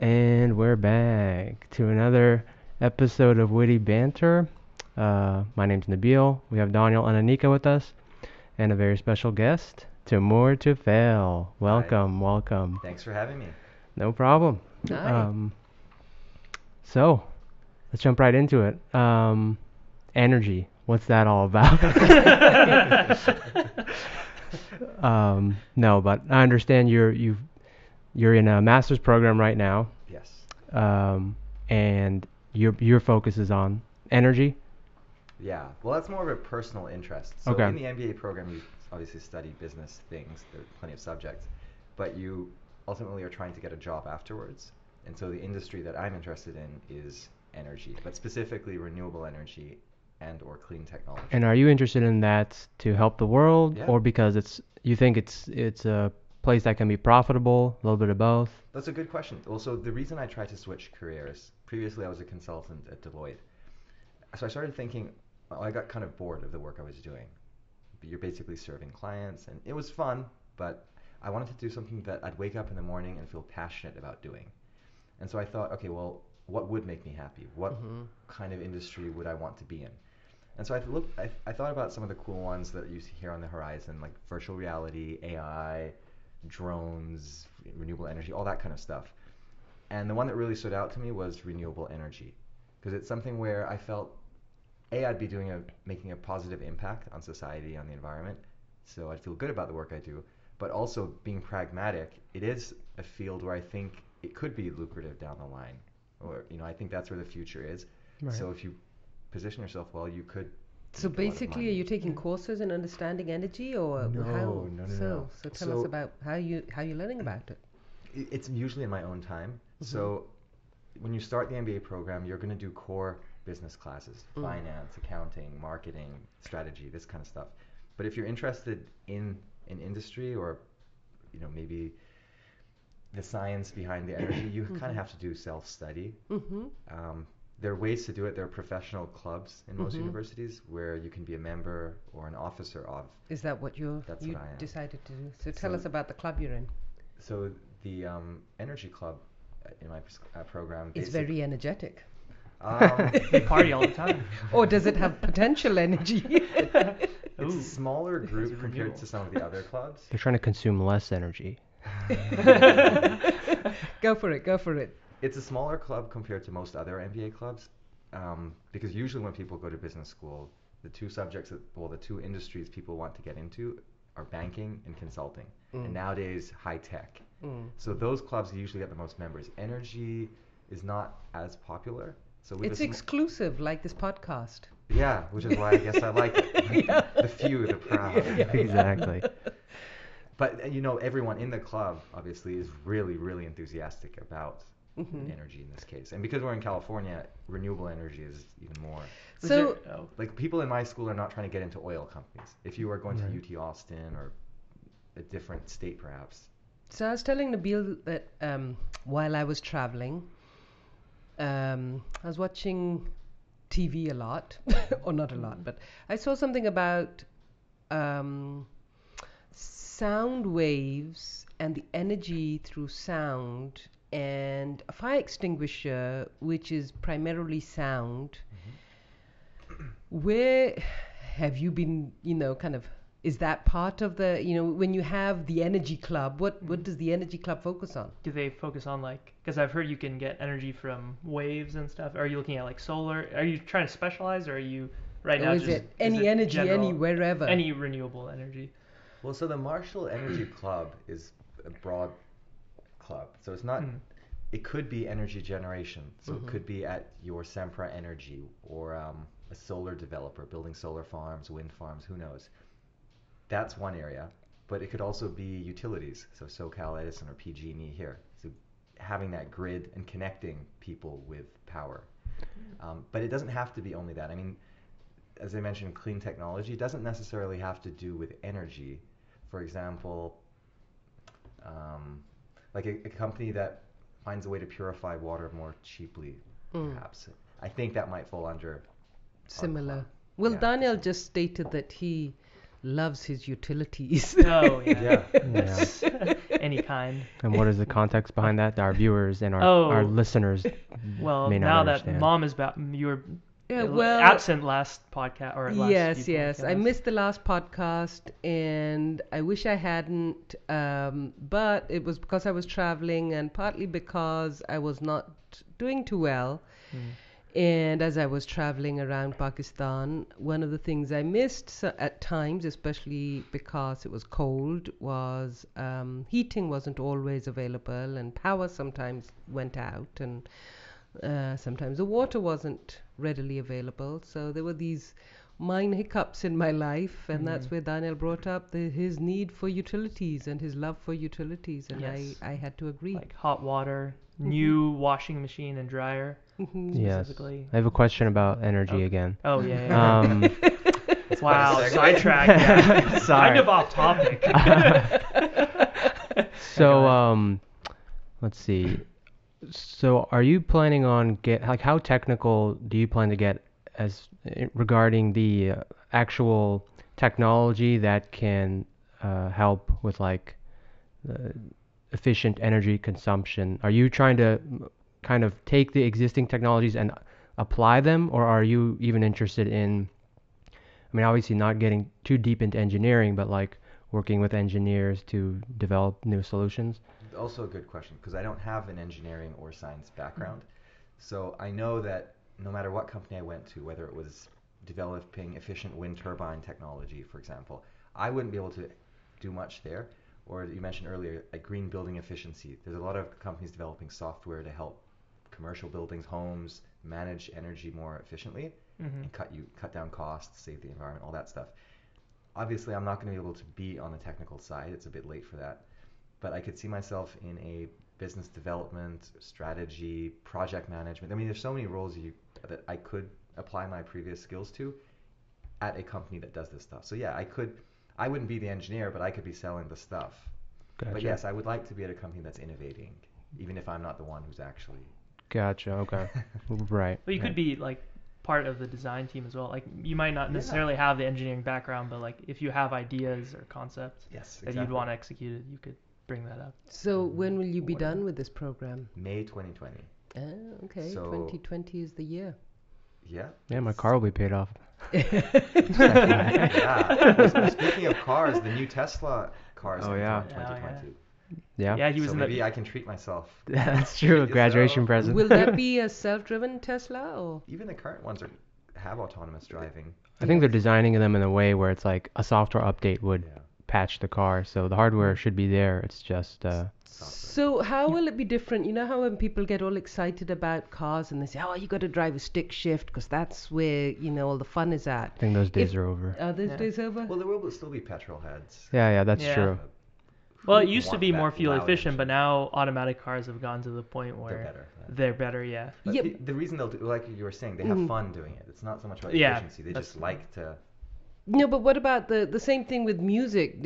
And we're back to another episode of Witty Banter. My name's Nabil. We have Daniel and Anika with us, and a very special guest, Timur to Fail. Hi. Welcome. Thanks for having me. No problem. Hi. So, let's jump right into it. Energy. What's that all about? No, but I understand you're in a master's program right now. Yes. And your focus is on energy. Yeah. Well, that's more of a personal interest. So Okay. in the MBA program, you obviously study business things. There are plenty of subjects, but you ultimately are trying to get a job afterwards. And so the industry that I'm interested in is energy, but specifically renewable energy and or clean technology. And are you interested in that to help the world, Yeah. or because you think it's a place that can be profitable, a little bit of both? That's a good question. Well, so the reason I tried to switch careers, previously I was a consultant at Deloitte. So I started thinking, well, I got kind of bored of the work I was doing. You're basically serving clients, and it was fun, but I wanted to do something that I'd wake up in the morning and feel passionate about doing. And so I thought, okay, well, what would make me happy? What kind of industry would I want to be in? And so I thought about some of the cool ones that you see here on the horizon, like virtual reality, AI, drones, renewable energy, all that kind of stuff. And the one that really stood out to me was renewable energy, because it's something where I felt I'd be making a positive impact on society, on the environment, so I'd feel good about the work I do. But also being pragmatic, it is a field where I think it could be lucrative down the line, or I think that's where the future is. Right. So if you position yourself well, you could. So make a lot of basically, are money. you taking courses in understanding energy, or No, how? no. So tell us about how you're learning about it. It's usually in my own time. So when you start the MBA program, you're going to do core business classes, finance, accounting, marketing, strategy, this kind of stuff. But if you're interested in an industry or maybe the science behind the energy, you kind of have to do self-study. There are ways to do it. There are professional clubs in most universities where you can be a member or an officer of. Is that what you That's what I am. decided to do? So tell So- us about the club you're in. So the energy club in my program It's basic- very energetic. They party all the time. Or does it have potential energy? It's a smaller It's group renewable. compared to some of the other clubs. They're trying to consume less energy. Go for it. It's a smaller club compared to most other MBA clubs, because usually when people go to business school, the two industries people want to get into are banking and consulting, and nowadays high tech. So those clubs usually get the most members. Energy is not as popular. So we have It's a exclusive, like this podcast. yeah, which is why I guess I like it. The few, the proud. Exactly. But everyone in the club obviously is really, really enthusiastic about energy in this case. And because we're in California, renewable energy is even more. So Like people in my school are not trying to get into oil companies. If you are going to Right. UT Austin or a different state perhaps. So I was telling Nabil that while I was traveling, I was watching TV a lot, or not a lot, but I saw something about sound waves and the energy through sound and a fire extinguisher, which is primarily sound. Where have you been, kind of, is that part of the, when you have the energy club, what does the energy club focus on? Do they focus on because I've heard you can get energy from waves and stuff. Are you looking at solar? Are you trying to specialize, or are you right now Or is just it any energy, general- wherever? any renewable energy? Well, so the Marshall Energy Club is a broad club. So it's not, it could be energy generation. So it could be at your Sempra Energy or a solar developer building solar farms, wind farms, who knows. That's one area. But it could also be utilities. So SoCal Edison or PG&E here. So having that grid and connecting people with power. But it doesn't have to be only that. I mean, as I mentioned, clean technology doesn't necessarily have to do with energy. For example, like a company that finds a way to purify water more cheaply, perhaps. I think that might fall under Similar. club. Well, Yeah, Daniel definitely. just stated that he loves his utilities. Oh yeah. Yeah. Any kind. And what is the context behind that? Our viewers and our Oh. listeners Well, may not now understand. that mom is back, you were Yeah, well, absent last podcast or last yes, few yes. I podcasts. missed the last podcast, and I wish I hadn't. But it was because I was traveling, and partly because I was not doing too well. Mm. And as I was traveling around Pakistan, one of the things I missed at times, especially because it was cold, was heating wasn't always available, and power sometimes went out, and sometimes the water wasn't readily available. So there were these minor hiccups in my life, and that's where Daniel brought up his need for utilities and his love for utilities, and Yes. I had to agree. Like hot water, new washing machine and dryer Yes. specifically. I have a question about energy Okay. again. Oh yeah. Wow, quite a segue. sidetrack. Yeah. Sorry. Kind of off topic. So, let's see. So, are you planning on how technical do you plan to get regarding the actual technology that can help with like efficient energy consumption? Are you trying to kind of take the existing technologies and apply them, or are you even interested in, I mean, obviously not getting too deep into engineering, but like working with engineers to develop new solutions? Also a good question, because I don't have an engineering or science background. So I know that no matter what company I went to, whether it was developing efficient wind turbine technology, for example, I wouldn't be able to do much there. Or you mentioned earlier, like green building efficiency. There's a lot of companies developing software to help commercial buildings, homes, manage energy more efficiently and cut down costs, save the environment, all that stuff. Obviously, I'm not going to be able to be on the technical side. It's a bit late for that. But I could see myself in a business development, strategy, project management. I mean, there's so many roles that I could apply my previous skills to at a company that does this stuff. So yeah, I wouldn't be the engineer, but I could be selling the stuff. Gotcha. But yes, I would like to be at a company that's innovating, even if I'm not the one who's actually. Gotcha. Okay. Right. But you could be like part of the design team as well. Like you might not necessarily have the engineering background, but like if you have ideas or concepts Yes, that you'd want executed, you could bring that up. So when will you be Whatever. done with this program? May 2020. Okay, So- 2020 is the year. Yeah. Yeah, my car will be paid off. Yeah. Speaking of cars, the new Tesla cars Oh, in yeah. 2020. Yeah. Yeah, he was So in maybe the. I can treat myself. That's true. A So- graduation present. Will that be a self-driven Tesla or? Even the current ones have autonomous driving. I think they're designing them in a way where it's like a software update would Yeah. patch the car, so the hardware should be there. It's just So how will it be different? You know how when people get all excited about cars and they say, "Oh, you got to drive a stick shift because that's where all the fun is at." I think those days are over. Are those Yeah. days over? Well, there will still be petrol heads. Yeah, that's Yeah. true. Well, it Who used to want be that more fuel loud efficient, but engine? now automatic cars have gone to the point where They're better. they're better. Yeah. But Yeah. the reason they'll do, like you were saying, they have fun doing it. It's not so much about Yeah, efficiency. They that's- just like to. No, but what about the same thing with music?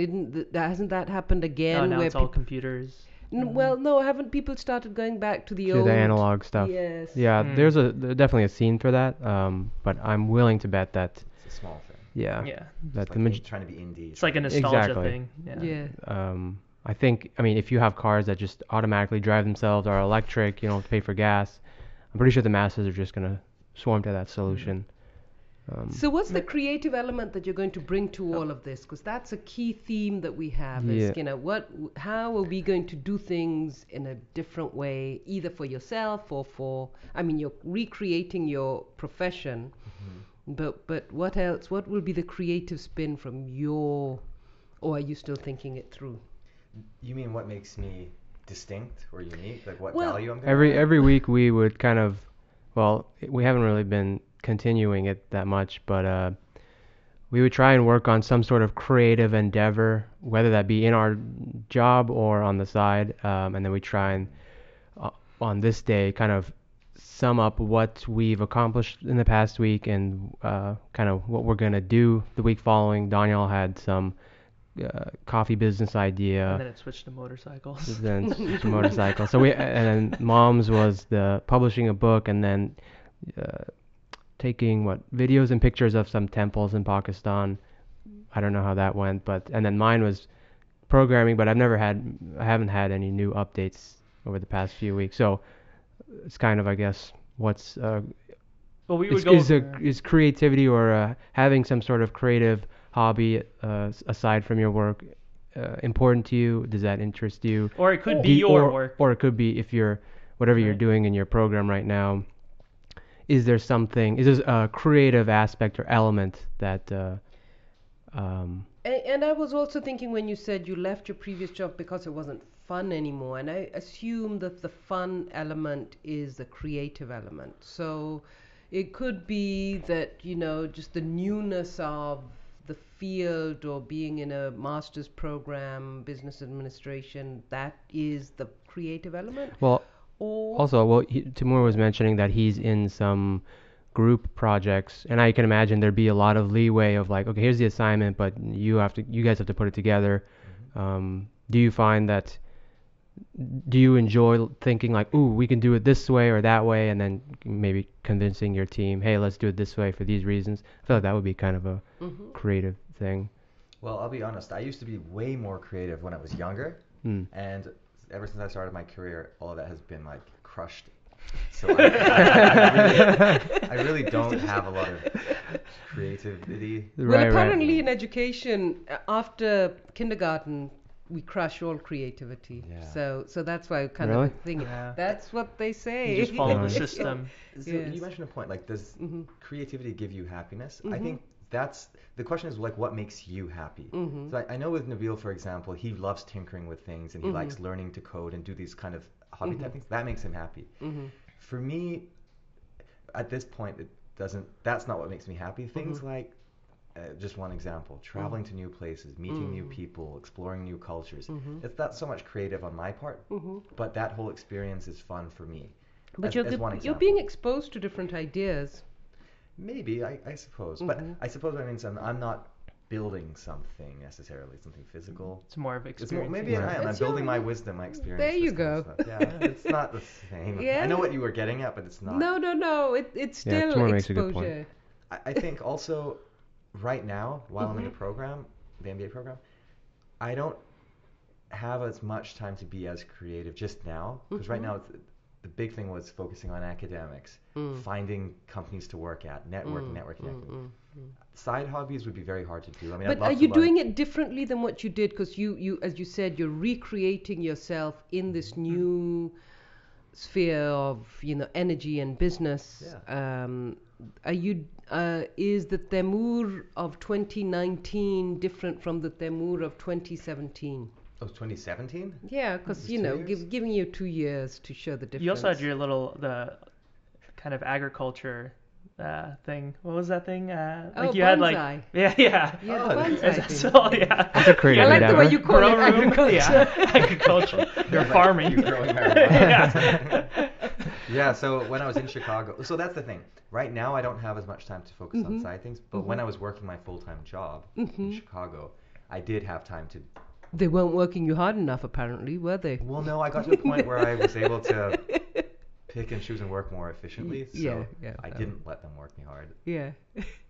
Hasn't that happened again? Oh, now where it's all peop- computers. Well, no, haven't people started going back to the To old the analog stuff. Yes. Yeah, Mm. there's definitely a scene for that. But I'm willing to bet that It's a small thing. yeah, Yeah. that It's the like trying to be indie. It's like a nostalgia Exactly. thing. Yeah. Yeah. I think, I mean, if you have cars that just automatically drive themselves or are electric, you don't have to pay for gas. I'm pretty sure the masses are just gonna swarm to that solution. So what's the creative element that you're going to bring to all of this? Because that's a key theme that we have. Is, how are we going to do things in a different way, either for yourself or for? I mean, you're recreating your profession, but what else? What will be the creative spin from your? Or are you still thinking it through? You mean what makes me distinct or unique? Like what Well, value I'm going to Every week we would kind of, well, we haven't really been continuing it that much, but we would try and work on some sort of creative endeavor, whether that be in our job or on the side, and then we try and on this day kind of sum up what we've accomplished in the past week and kind of what we're gonna do the week following. Daniel had some coffee business idea. And then it switched to motorcycles. Then to motorcycle. So and then Mom's was the publishing a book, and then taking videos and pictures of some temples in Pakistan, I don't know how that went, but and then mine was programming, but I haven't had any new updates over the past few weeks. So it's kind of, I guess, what's Well, we would go over. is creativity or having some sort of creative hobby aside from your work important to you? Does that interest you? Or it could be your work. Or it could be if you're whatever you're Right. doing in your program right now. Is there a creative aspect or element that And I was also thinking when you said you left your previous job because it wasn't fun anymore, and I assume that the fun element is the creative element. So it could be that, just the newness of the field or being in a master's program, business administration, that is the creative element. well, Or also, Timur was mentioning that he's in some group projects, and I can imagine there'd be a lot of leeway of like, okay, here's the assignment, but you guys have to put it together. Do you find that, do you enjoy thinking like, ooh, we can do it this way or that way, and then maybe convincing your team, hey, let's do it this way for these reasons? I feel like that would be kind of a creative thing. Well, I'll be honest. I used to be way more creative when I was younger, Mm. and ever since I started my career, all of that has been like crushed. So I really don't have a lot of creativity. well, Right, apparently in education, after kindergarten, we crush all creativity. Yeah. So that's why I kind Really? of thinking Yeah. that's what they say. You just follow the Right. system. So Yes. you mentioned a point, like, does Mhm. creativity give you happiness? I Mhm. think that's the question is like, what makes you happy? Mhm. So I know with Nabil, for example, he loves tinkering with things and he Mhm. likes learning to code and do these kind of hobby type Mhm. things. That makes him happy. Mhm. For me, at this point, it doesn't. That's not what makes me happy. Things like, just one example, traveling to new places, meeting new people, exploring new cultures. It's not so much creative on my part, but that whole experience is fun for me. But as, you're as one you're example. being exposed to different ideas. Maybe, I suppose. But I suppose that means I'm not building something necessarily, something physical. It's more of It's experience. more, maybe I am. I'm It's building your- my wisdom, my experience. There you this kind of go. stuff. Yeah, it's not the same. Yeah. I know what you were getting at, but it's not. No. It's Yeah, still Timur makes a good point. exposure. I think also, right now, while I'm in the program, the MBA program, I don't have as much time to be as creative just now. Because right now, the big thing was focusing on academics, finding companies to work at, networking. Side hobbies would be very hard to do. I mean, But are you doing it differently than what you did? Because you, as you said, you're recreating yourself in this new sphere of energy and business. Yeah. Are you? Is the Timur of 2019 different from the Timur of 2017? Oh, 2017? Yeah, because Just 2 years? giving you 2 years to show the difference. You also had the kind of agriculture thing. What was that thing? Like you had like bonsai. yeah. Yeah, the Oh, bonsai That's thing. all, yeah. That's a creative I like the way endeavor. you call it Grow room, agriculture. yeah, agriculture. You're farming. You're growing marijuana. Yeah. Yeah, so when I was in Chicago, so that's the thing. Right now, I don't have as much time to focus on side things, but when I was working my full-time job in Chicago, I did have time to. They weren't working you hard enough, apparently, were they? Well, no, I got to a point where I was able to pick and choose and work more efficiently, so yeah, I didn't let them work me hard. Yeah.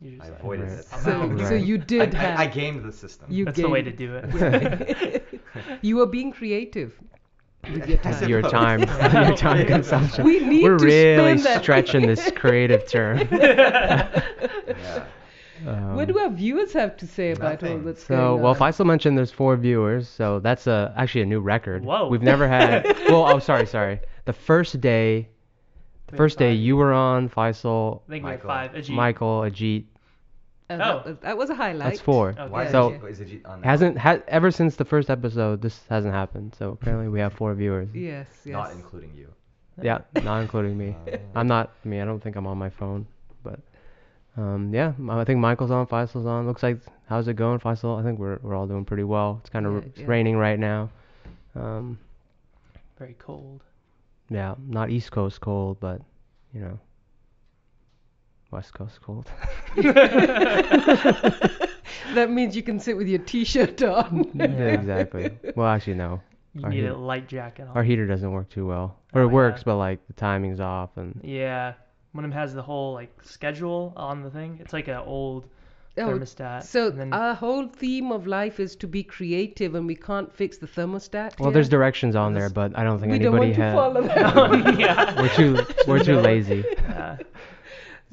You just I like, avoided Right. it. I'm So, out. so Right. you did have. I gamed the system. You That's the way to gave- do it. You were being creative with your I time. Your time, Yeah. your time consumption. We need We're to really spend that. stretching this creative term. Yeah. What do our viewers have to say about all Nothing. that's So, going well, on? Faisal mentioned there's 4 viewers, so that's actually a new record. Whoa. We've never had. Well, oh, sorry. The first day We had First day 5. you were on, Faisal, I think we Michael. have 5. Ajit. Michael, Ajit. That was a highlight. That's 4. Okay. Why So- is it on Ever since the first episode, this hasn't happened. So apparently we have 4 viewers. Yes. not including you? Yeah, not including me. I don't think I'm on my phone, but yeah, I think Michael's on, Faisal's on. Looks like, how's it going, Faisal? I think we're all doing pretty well. It's kind of Yeah. raining right now. Very cold. Yeah, not East Coast cold, but West Coast cold. That means you can sit with your t-shirt on. Yeah, exactly. Well, actually, no. You Our need heat- a light jacket on. Our heater doesn't work too well. Or Oh, it works, yeah. but like the timing's off and Yeah. One of them has the whole like schedule on the thing. It's like an old thermostat. So and then, our whole theme of life is to be creative, and we can't fix the thermostat. Well, here. there's directions on there, but I don't think We don't anybody want to follow has. them. yeah. We're too lazy.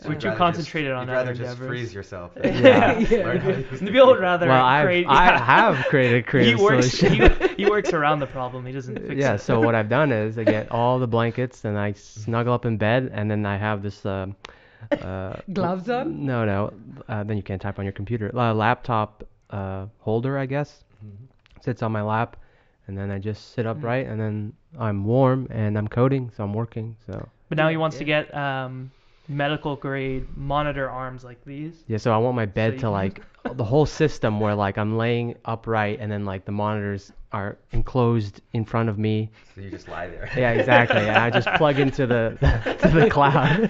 We're You'd too rather concentrated on You'd other rather just endeavors. freeze yourself. Yeah. Learn how to use the Nabil would keyboard. rather Well, create. I have created creative he works. solutions. He works around the problem. He doesn't fix Yeah, it. so what I've done is I get all the blankets and I snuggle up in bed, and then I have this Gloves on? No, then you can't type on your computer. Laptop holder, I guess, Mhm. sits on my lap, and then I just sit upright, and then I'm warm and I'm coding, so I'm working. So But now he wants to get medical grade monitor arms like these. yeah, so I want my bed you to can- like the whole system where like I'm laying upright, and then like the monitors are enclosed in front of me. So you just lie there. Yeah, exactly. And I just plug into the to the cloud.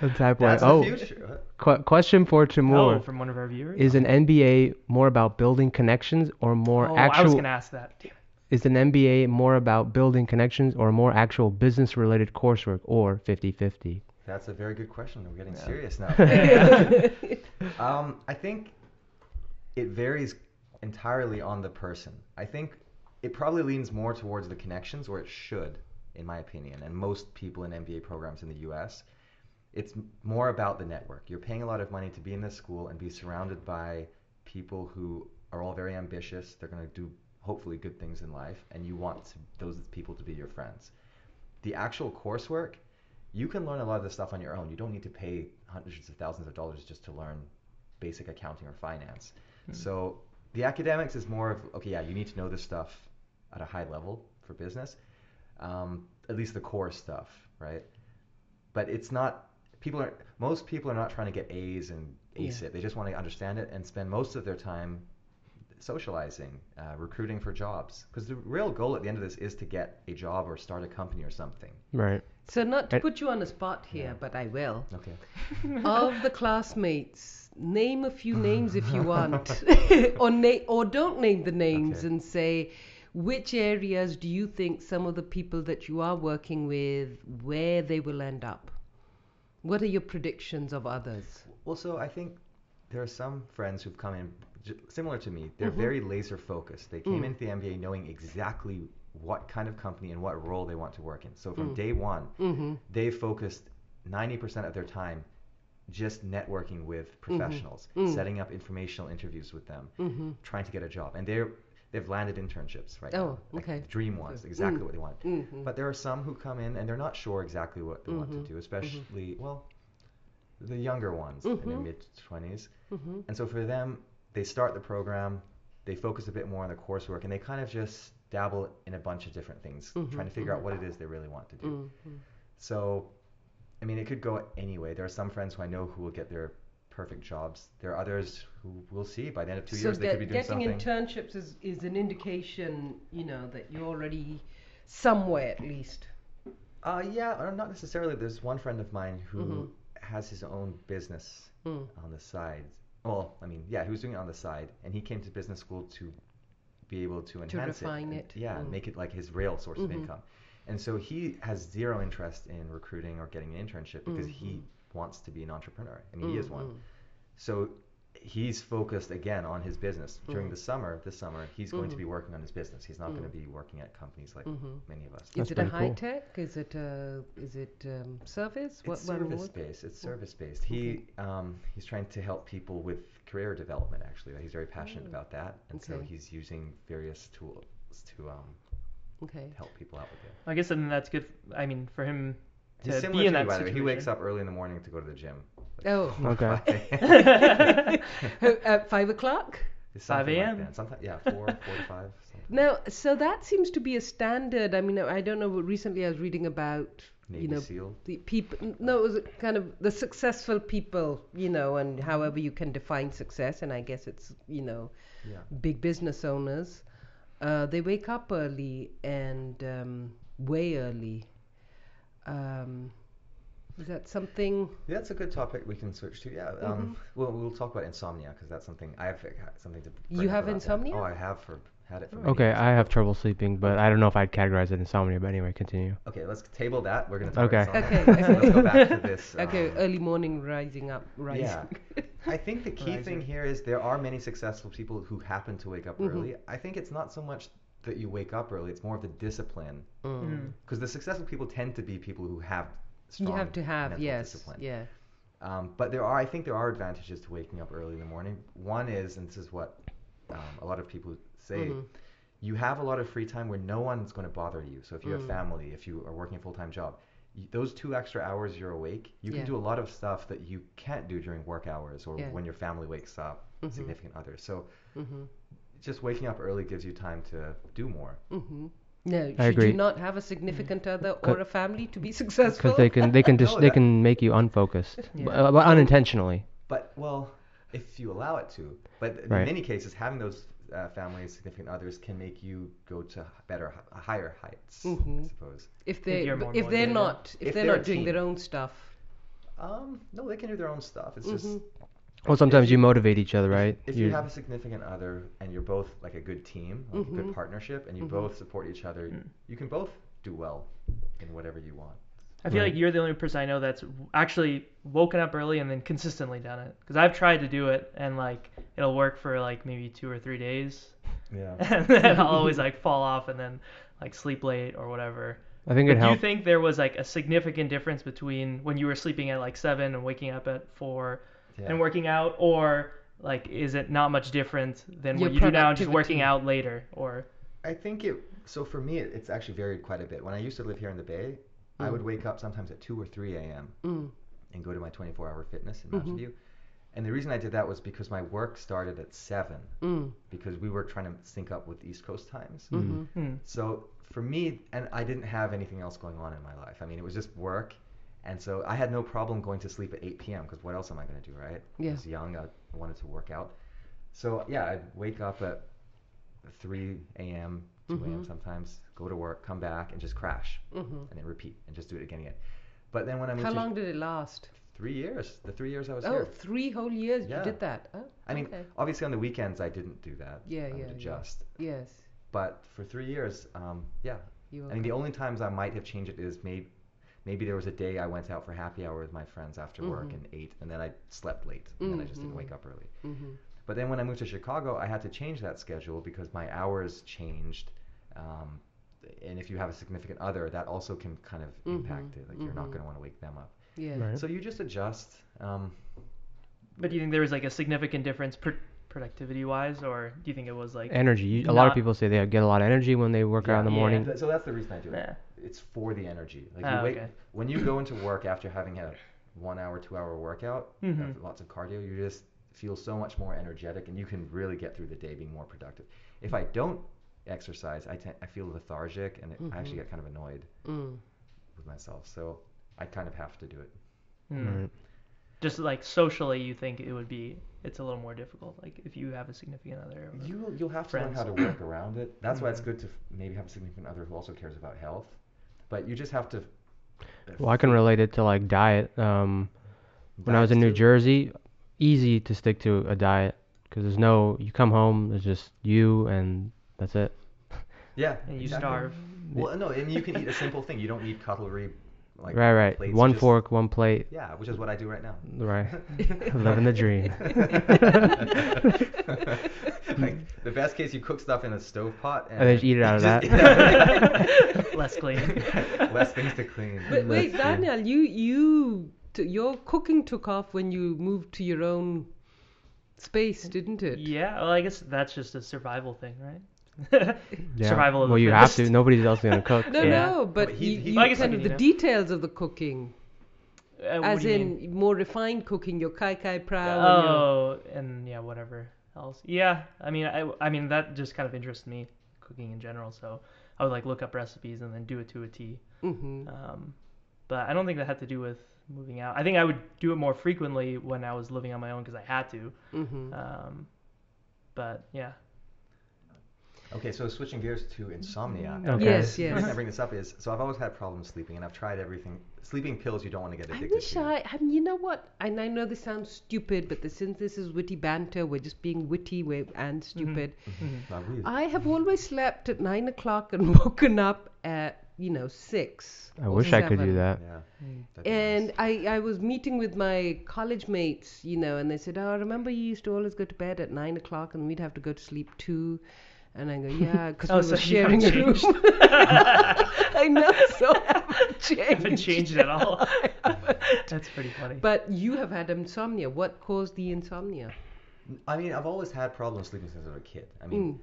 The type That's one. the future. Question for Timur. Oh, from one of our viewers. Is an MBA more about building connections or more I was actual? gonna ask that. Damn it. Is an MBA more about building connections or more actual business-related coursework, or 50-50? That's a very good question. We're getting Yeah. serious now. I think it varies entirely on the person. I think it probably leans more towards the connections, or it should, in my opinion, and most people in MBA programs in the US. It's more about the network. You're paying a lot of money to be in this school and be surrounded by people who are all very ambitious. They're going to do hopefully good things in life, and you want those people to be your friends. The actual coursework, you can learn a lot of this stuff on your own. You don't need to pay hundreds of thousands of dollars just to learn basic accounting or finance. So the academics is more of, okay, yeah, you need to know this stuff at a high level for business, at least the core stuff, right? But it's not, most people are not trying to get A's and ace it. They just want to understand it and spend most of their time socializing, recruiting for jobs. Because the real goal at the end of this is to get a job or start a company or something. Right. So not to put you on the spot here, but I will. Okay. Of the classmates, name a few names if you want, or don't name the names, Okay. and say which areas do you think some of the people that you are working with, where they will end up. What are your predictions of others? Well, so I think there are some friends who've come in similar to me. They're very laser focused. They came into the MBA knowing exactly what kind of company and what role they want to work in. So from day one, they focused 90% of their time just networking with professionals, setting up informational interviews with them, trying to get a job. And they've landed internships right now. Like okay. dream ones, exactly what they want. But there are some who come in and they're not sure exactly what they want to do, especially, well, the younger ones in their mid-20s. And so for them, they start the program, they focus a bit more on the coursework, and they kind of just dabble in a bunch of different things, trying to figure out what it is they really want to do. So, I mean, it could go any way. There are some friends who I know who will get their perfect jobs. There are others who will see by the end of 2 years they could be doing something. Getting internships is an indication, that you're already somewhere at least. Yeah, or not necessarily. There's one friend of mine who has his own business on the side. Well, I mean, yeah, he was doing it on the side, and he came to business school to be able to enhance refine it. it. Yeah, make it like his real source of income. And so he has zero interest in recruiting or getting an internship because he wants to be an entrepreneur. I mean, he is one. So he's focused again on his business. During this summer, he's going to be working on his business. He's not going to be working at companies like many of us. Is it a pretty high cool. tech? Is it service? It's service-based. It's service-based. He's trying to help people with career development, actually. He's very passionate about that. And so he's using various tools to help people out with it. I guess then that's good. I mean, for him He's to similar be in to that you, by the way. situation. He wakes up early in the morning to go to the gym. Oh, Okay. at 5 o'clock? It's something 5 like a.m.? that. Something, yeah, 4 to 5. Something. Now, so that seems to be a standard. I mean, I don't know. Recently, I was reading about Navy SEAL. the people. No, it was kind of the successful people, and however you can define success. And I guess it's Yeah. big business owners. They wake up early and way early. Is that something? Yeah, that's a good topic we can switch to. Yeah. We'll talk about insomnia because that's something I have something to. bring You up have about that. insomnia? Oh, I have for had it for many Okay, years. I have trouble sleeping, but I don't know if I'd categorize it insomnia. But anyway, continue. Okay, let's table that. We're going to talk Okay. about Okay, insomnia. So let's go back to this. Okay, early morning rising. Yeah. I think the key thing here is there are many successful people who happen to wake up early. I think it's not so much that you wake up early, it's more of the discipline. Because the successful people tend to be people who have strong You have to have, mental yes, discipline. yeah. But I think there are advantages to waking up early in the morning. One is, and this is what a lot of people say, you have a lot of free time where no one's going to bother you. So if you have family, if you are working a full-time job, those 2 extra hours you're awake, you can do a lot of stuff that you can't do during work hours or when your family wakes up, significant others. So just waking up early gives you time to do more. No, I should agree. you not have a significant other or a family to be successful? Because they can make you unfocused, but unintentionally. But well, if you allow it to. But in Right. many cases, having those families, significant others, can make you go to higher heights. I suppose. If you're more they're motivated. not If they're a doing their team. own stuff. No, they can do their own stuff. It's just Well, sometimes you motivate each other, right? if you have a significant other and you're both like a good team, like a good partnership, and you both support each other, you can both do well in whatever you want. I feel like you're the only person I know that's actually woken up early and then consistently done it. Because I've tried to do it and like it'll work for like maybe 2 or 3 days, Yeah. and then I'll always like fall off and then like sleep late or whatever. I think But it do you helps. think there was like a significant difference between when you were sleeping at like 7 and waking up at 4 and working out, or like is it not much different than Your what you do now, just productivity. working out later? Or I think so for me, it's actually varied quite a bit. When I used to live here in the Bay, I would wake up sometimes at 2 or 3 a.m. And go to my 24-hour fitness in Mountain View. And the reason I did that was because my work started at 7 because we were trying to sync up with East Coast times. So for me, and I didn't have anything else going on in my life. I mean, it was just work. And so I had no problem going to sleep at 8 p.m. because what else am I going to do, right? Yeah. I was young. I wanted to work out. So yeah, I'd wake up at 3 a.m., 2 a.m. sometimes, go to work, come back, and just crash. And then repeat and just do it again. But then when I moved How to long did it last? 3 years. The 3 years I was Oh, here. 3 whole years Yeah. you did that. Oh, I mean, okay. obviously on the weekends I didn't do that. Yeah, I would yeah, adjust. Yes. But for 3 years, yeah. You I mean, the only times I might have changed it is maybe there was a day I went out for happy hour with my friends after work and ate, and then I slept late, and then I just didn't wake up early. But then when I moved to Chicago, I had to change that schedule because my hours changed. And if you have a significant other, that also can kind of impact it. Like you're not going to want to wake them up. Yeah. Right. So you just adjust. but do you think there was like a significant difference productivity-wise, or do you think it was like Energy. A lot of not- people say they get a lot of energy when they work out in the Yeah. morning. So that's the reason I do it. Yeah. It's for the energy. Like Oh, you wait okay. when you go into work after having had a 1 hour, 2 hour workout, lots of cardio, you just feel so much more energetic, and you can really get through the day being more productive. If I don't exercise, I feel lethargic, and I actually get kind of annoyed with myself. So I kind of have to do it. Right. Just like socially, you think it's a little more difficult, like if you have a significant other. Or You'll have to learn friends. how to work around it. That's why it's good to maybe have a significant other who also cares about health. But you just have to. Well, I can relate it to like diet. When I was in New Diets too. Jersey, easy to stick to a diet because you come home, there's just you and that's it. Yeah. And you exactly. starve. Well, no, and you can eat a simple thing. You don't need cutlery. Like Right. plates. One You just- fork, one plate. Yeah, which is what I do right now. Right. Living the dream. Like the best case, you cook stuff in a stove pot And then just eat it out of that. Less clean. Less things to clean. But wait, That's true. Daniel, your cooking took off when you moved to your own space, didn't it? Yeah, well, I guess that's just a survival thing, right? Yeah. Survival of Well, the you have fittest. to. Nobody's else gonna cook. No, so. Yeah. no, but But he- you Well, I guess I kind of can the eat it. details of the cooking, What as do you in mean? more refined cooking, your kai prao. and Oh, and yeah, whatever else. Yeah, I mean that just kind of interests me, cooking in general. So I would like look up recipes and then do it to a T. But I don't think that had to do with moving out. I think I would do it more frequently when I was living on my own because I had to. But yeah. Okay, so switching gears to insomnia. Okay. Yes, The reason I yes. bring this up is, so I've always had problems sleeping, and I've tried everything. Sleeping pills you don't want to get I addicted wish to. you know what? And I know this sounds stupid, but since this is witty banter, we're just being witty and stupid. Not really. I have always slept at 9 o'clock and woken up at 6. I or wish I could 7. do that. Yeah. That'd be And nice. I was meeting with my college mates, and they said, "Oh, remember you used to always go to bed at 9 o'clock and we'd have to go to sleep too." And I go, "Yeah, because Oh, we so were you sharing a haven't room." changed. I know, so I haven't changed. Haven't changed at all. I haven't. That's pretty funny. But you have had insomnia. What caused the insomnia? I mean, I've always had problems sleeping since I was a kid. I mean,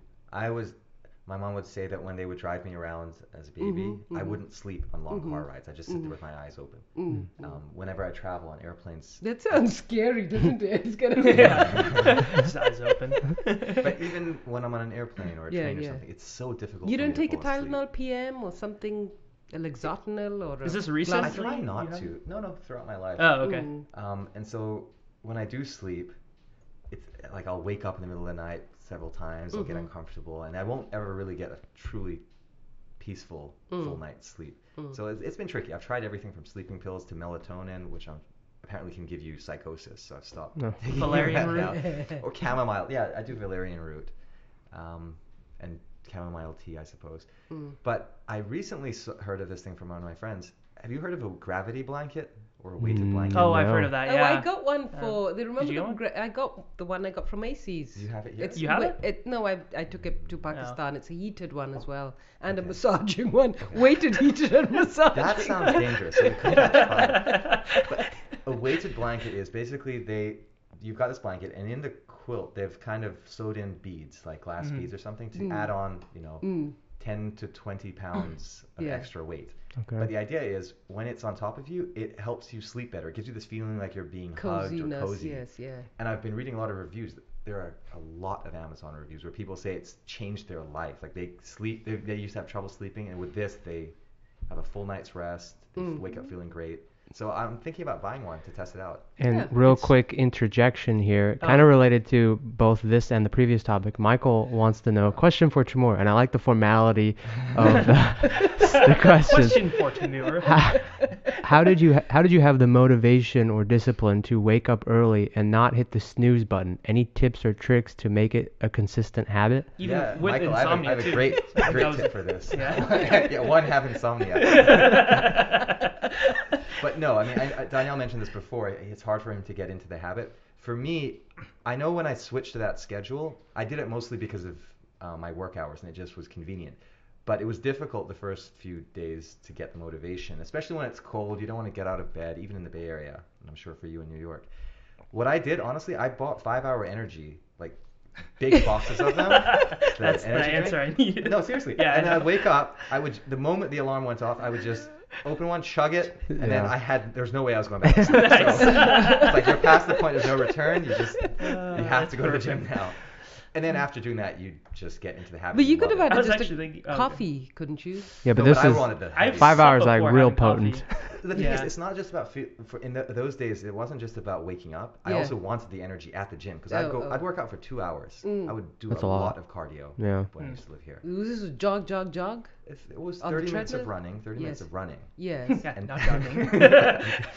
my mom would say that when they would drive me around as a baby, I wouldn't sleep on long car rides. I just sit there with my eyes open. Whenever I travel on airplanes. That sounds scary, doesn't it? It's gonna His eyes open. But even when I'm on an airplane or a train or yeah. something, it's so difficult. You for me don't to take a fall asleep. Tylenol PM or something, a Lexotanil or Is this a recent? I glass- try You not haven't? to. No, throughout my life. Oh, okay. And so when I do sleep, it's like I'll wake up in the middle of the night several times. I'll get uncomfortable, and I won't ever really get a truly peaceful full night's sleep. So it's been tricky. I've tried everything from sleeping pills to melatonin, which apparently can give you psychosis. So I've stopped. No. taking Valerian that root? now. Or chamomile. Yeah, I do valerian root, and chamomile tea, I suppose. But I recently heard of this thing from one of my friends. Have you heard of a gravity blanket or a weighted blanket? Oh, I've No. heard of that. Oh, Yeah. I got one for. They remember you get one? I got the one I got from Macy's. Do you have it here? You have it? No, I took it to Pakistan. It's a heated one as well, and a Okay. massaging one, weighted, heated, and massaging. That sounds dangerous. So you could try. But a weighted blanket is basically you've got this blanket, and in the quilt they've kind of sewed in beads, like glass beads or something, to add on, 10 to 20 pounds of Yeah. extra weight. Okay. But the idea is when it's on top of you, it helps you sleep better. It gives you this feeling like you're being hugged or Coziness, cozy. yes, yeah. And I've been reading a lot of reviews. There are a lot of Amazon reviews where people say it's changed their life. Like they used to have trouble sleeping, and with this, they have a full night's rest. They wake up feeling great. So I'm thinking about buying one to test it out. And Yeah, real it's- quick interjection here, kind of related to both this and the previous topic. Michael wants to know, question for Timur, and I like the formality of the question. Question for Timur. How did you have the motivation or discipline to wake up early and not hit the snooze button? Any tips or tricks to make it a consistent habit? Even Yeah, with Michael, insomnia I have a too. great That was- tip for this. Yeah. One, have insomnia. But no, I mean, Danielle mentioned this before. It's hard for him to get into the habit. For me, I know when I switched to that schedule, I did it mostly because of my work hours, and it just was convenient. But it was difficult the first few days to get the motivation, especially when it's cold. You don't want to get out of bed, even in the Bay Area, and I'm sure for you in New York. What I did, honestly, I bought 5-Hour Energy, like big boxes of them. That's the energy answer drink. I needed. No, seriously. Yeah, And I I'd know. wake up, the moment the alarm went off, I would just open one, chug it, and then there's no way I was going back to sleep. Nice. So, it's like you're past the point of no return. You have to go to the gym now. And then after doing that, you just get into the habit. But you and could love have it. had I was just actually thinking- oh, okay. coffee, couldn't you? Yeah, but No, this I is wanted the I've heavy. 5 slept hours, like before real having coffee. potent. The thing is, Yeah. it's not just about in those days. It wasn't just about waking up. I Yeah. also wanted the energy at the gym because Oh. I'd work out for 2 hours. I would do That's a a lot. lot of cardio Yeah. when I used to live here. This was jog, jog, jog. It was On the 30 minutes of treadmill? running, 30 minutes Yes. of running, Yes. Yeah, and not jogging.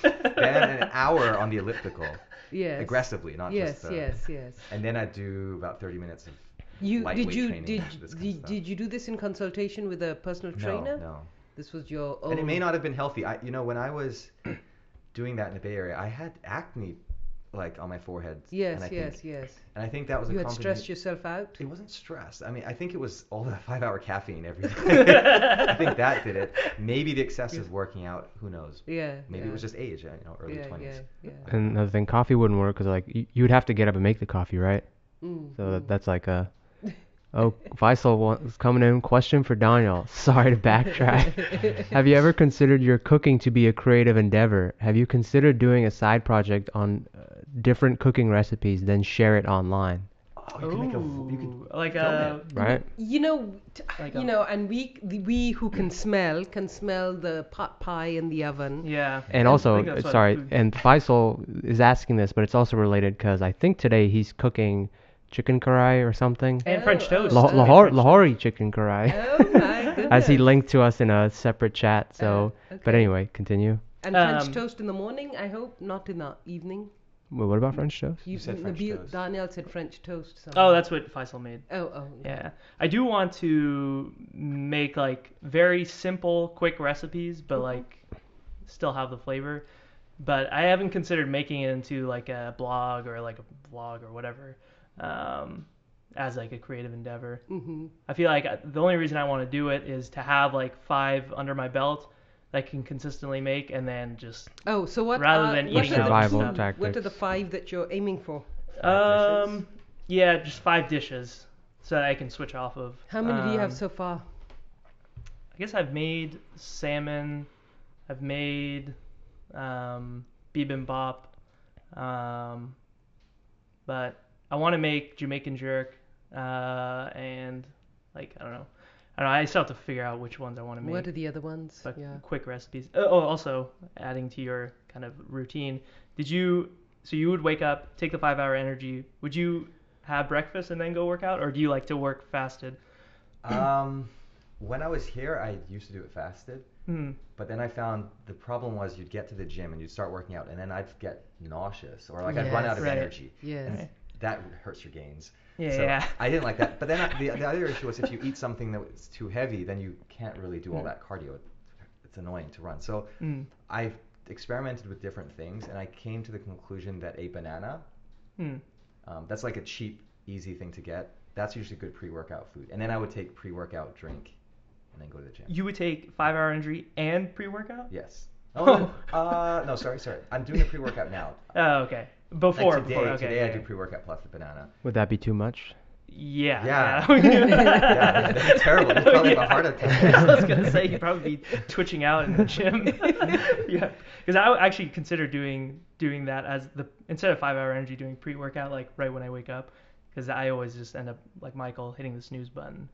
then an hour on the elliptical, Yes. aggressively, not Yes, just. yes. And then I'd do about 30 minutes of Did lightweight you training. This kind of stuff. did you do this in consultation with a personal trainer? No. This was your own. And it may not have been healthy. When I was doing that in the Bay Area, I had acne, like on my forehead. Yes, and I yes, think, yes. And I think that was You a had stressed combination. yourself out. It wasn't stress. I mean, I think it was all the 5-hour caffeine every day. I think that did it. Maybe the excessive working out. Who knows? Yeah. Maybe yeah. it was just age. Early yeah, 20s. Yeah. And another thing, coffee wouldn't work because like you would have to get up and make the coffee, right? So that's like a. Oh, Faisal is coming in. Question for Daniel. Sorry to backtrack. Have you ever considered your cooking to be a creative endeavor? Have you considered doing a side project on different cooking recipes, then share it online? Oh, you could like film a it. Right? Like And we who can smell the pot pie in the oven. yeah. And I also, think that's what sorry, food- and Faisal is asking this, but it's also related because I think today he's cooking chicken karai or something. And French toast. Lahori chicken karai. Oh my goodness. As he linked to us in a separate chat. So, but okay. anyway, continue. And French toast in the morning, I hope, not in the evening. Wait, what about French toast? You said French toast. Daniel said French toast. Oh, that's what Faisal made. Oh. Yeah. I do want to make like very simple, quick recipes, but like still have the flavor. But I haven't considered making it into like a blog or like a vlog or whatever, as like a creative endeavor. Mm-hmm. I feel like the only reason I want to do it is to have like 5 under my belt that I can consistently make, and then just so what? rather than eating out survival stuff. tactics. What are the 5 that you're aiming for? Yeah, just 5 dishes so that I can switch off of. How many do you have so far? I guess I've made salmon. I've made bibimbap. But I want to make Jamaican jerk and like I don't know. I still have to figure out which ones I want to make. What are the other ones? But quick recipes. Also adding to your kind of routine. So you would wake up, take the 5-hour energy. Would you have breakfast and then go work out, or do you like to work fasted? When I was here, I used to do it fasted. But then I found the problem was you'd get to the gym and you'd start working out, and then I'd get nauseous or like I'd run out of energy. Yes. And that hurts your gains. Yeah. I didn't like that. But then the other issue was if you eat something that's too heavy, then you can't really do all that cardio. It's annoying to run. So I experimented with different things, and I came to the conclusion that a banana, that's like a cheap, easy thing to get. That's usually good pre-workout food. And then I would take pre-workout drink and then go to the gym. You would take 5-hour energy and pre-workout? Yes. Oh, no, sorry. I'm doing the pre-workout now. Oh, okay. Before, today I do pre-workout plus the banana. Would that be too much? Yeah. Yeah, that'd be terrible. You'd probably have a heart attack. I was gonna say you'd probably be twitching out in the gym. Yeah, because I would actually consider doing that as instead of 5-hour energy, doing pre-workout like right when I wake up, because I always just end up like Michael hitting the snooze button.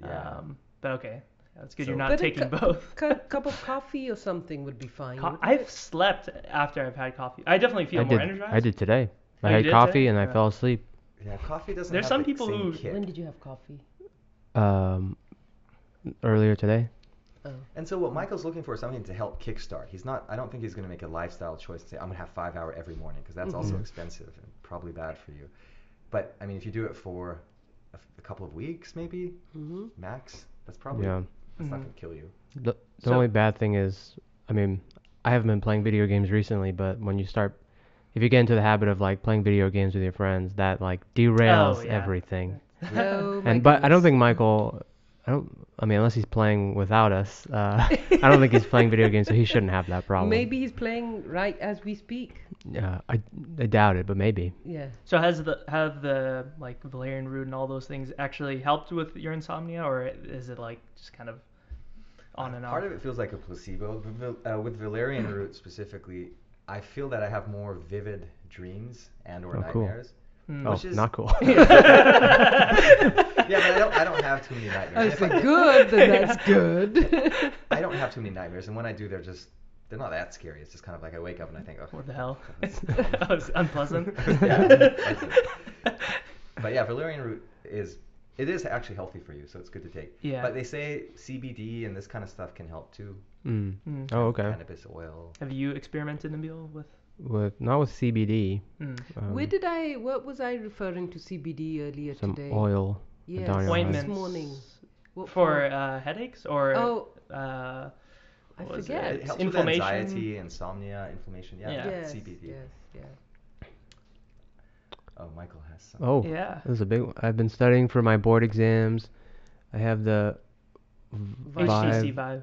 Yeah. But okay. That's good. You're not taking both. Cup of coffee or something would be fine. I've slept after I've had coffee. I definitely feel more energized. I did today. I you had did coffee today? and I fell asleep. Yeah, coffee doesn't There's have some the people same who- kick. When did you have coffee? Earlier today. Oh. And so what Michael's looking for is something to help kickstart. I don't think he's going to make a lifestyle choice and say, I'm going to have 5-hour every morning, because that's also expensive and probably bad for you. But, I mean, if you do it for a couple of weeks, maybe, max, that's probably, that's not going to kill you. The only bad thing is, I mean, I haven't been playing video games recently, but when you start, if you get into the habit of like playing video games with your friends, that like derails everything. But I don't think Michael, unless he's playing without us, I don't think he's playing video games, so he shouldn't have that problem. Maybe he's playing right as we speak. Yeah, I doubt it, but maybe. Yeah. So have the like valerian root and all those things actually helped with your insomnia, or is it like just kind of on and off? Part of it feels like a placebo. With valerian root specifically, I feel that I have more vivid dreams and or nightmares. Cool. Which is not cool. Yeah, but I don't have too many nightmares. I said good, then that's good. I don't have too many nightmares, and when I do, they're not that scary. It's just kind of like I wake up and I think, oh, what the hell? That was unpleasant. But yeah, valerian root is actually healthy for you, so it's good to take. Yeah. But they say CBD and this kind of stuff can help too. Oh, okay. Cannabis oil. Have you experimented, Nabil, with? Not with CBD. What was I referring to CBD earlier some today? oil. Yes, Ointments. this morning. What for headaches or? I It forget. helps Inflammation? with anxiety, insomnia, inflammation. Yeah, Yes, CBD. yes. Oh, Michael has some. Oh, Yeah. this is a big one. I've been studying for my board exams. I have the HTC Vive.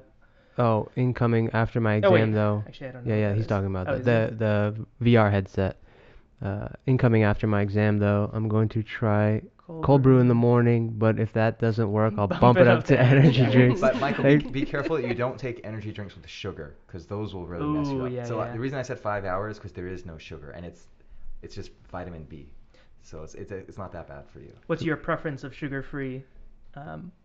Oh, incoming after my exam though. Actually, I don't know. Yeah, what he's that is. talking about Oh, the VR headset. Incoming after my exam though, I'm going to try cold brew in the morning, but if that doesn't work, I'll bump it up to energy drinks. But Michael, be careful that you don't take energy drinks with sugar, because those will really mess you up. Yeah, so yeah. the reason I said 5 hours, because there is no sugar, and it's just vitamin B, so it's not that bad for you. What's your preference of sugar-free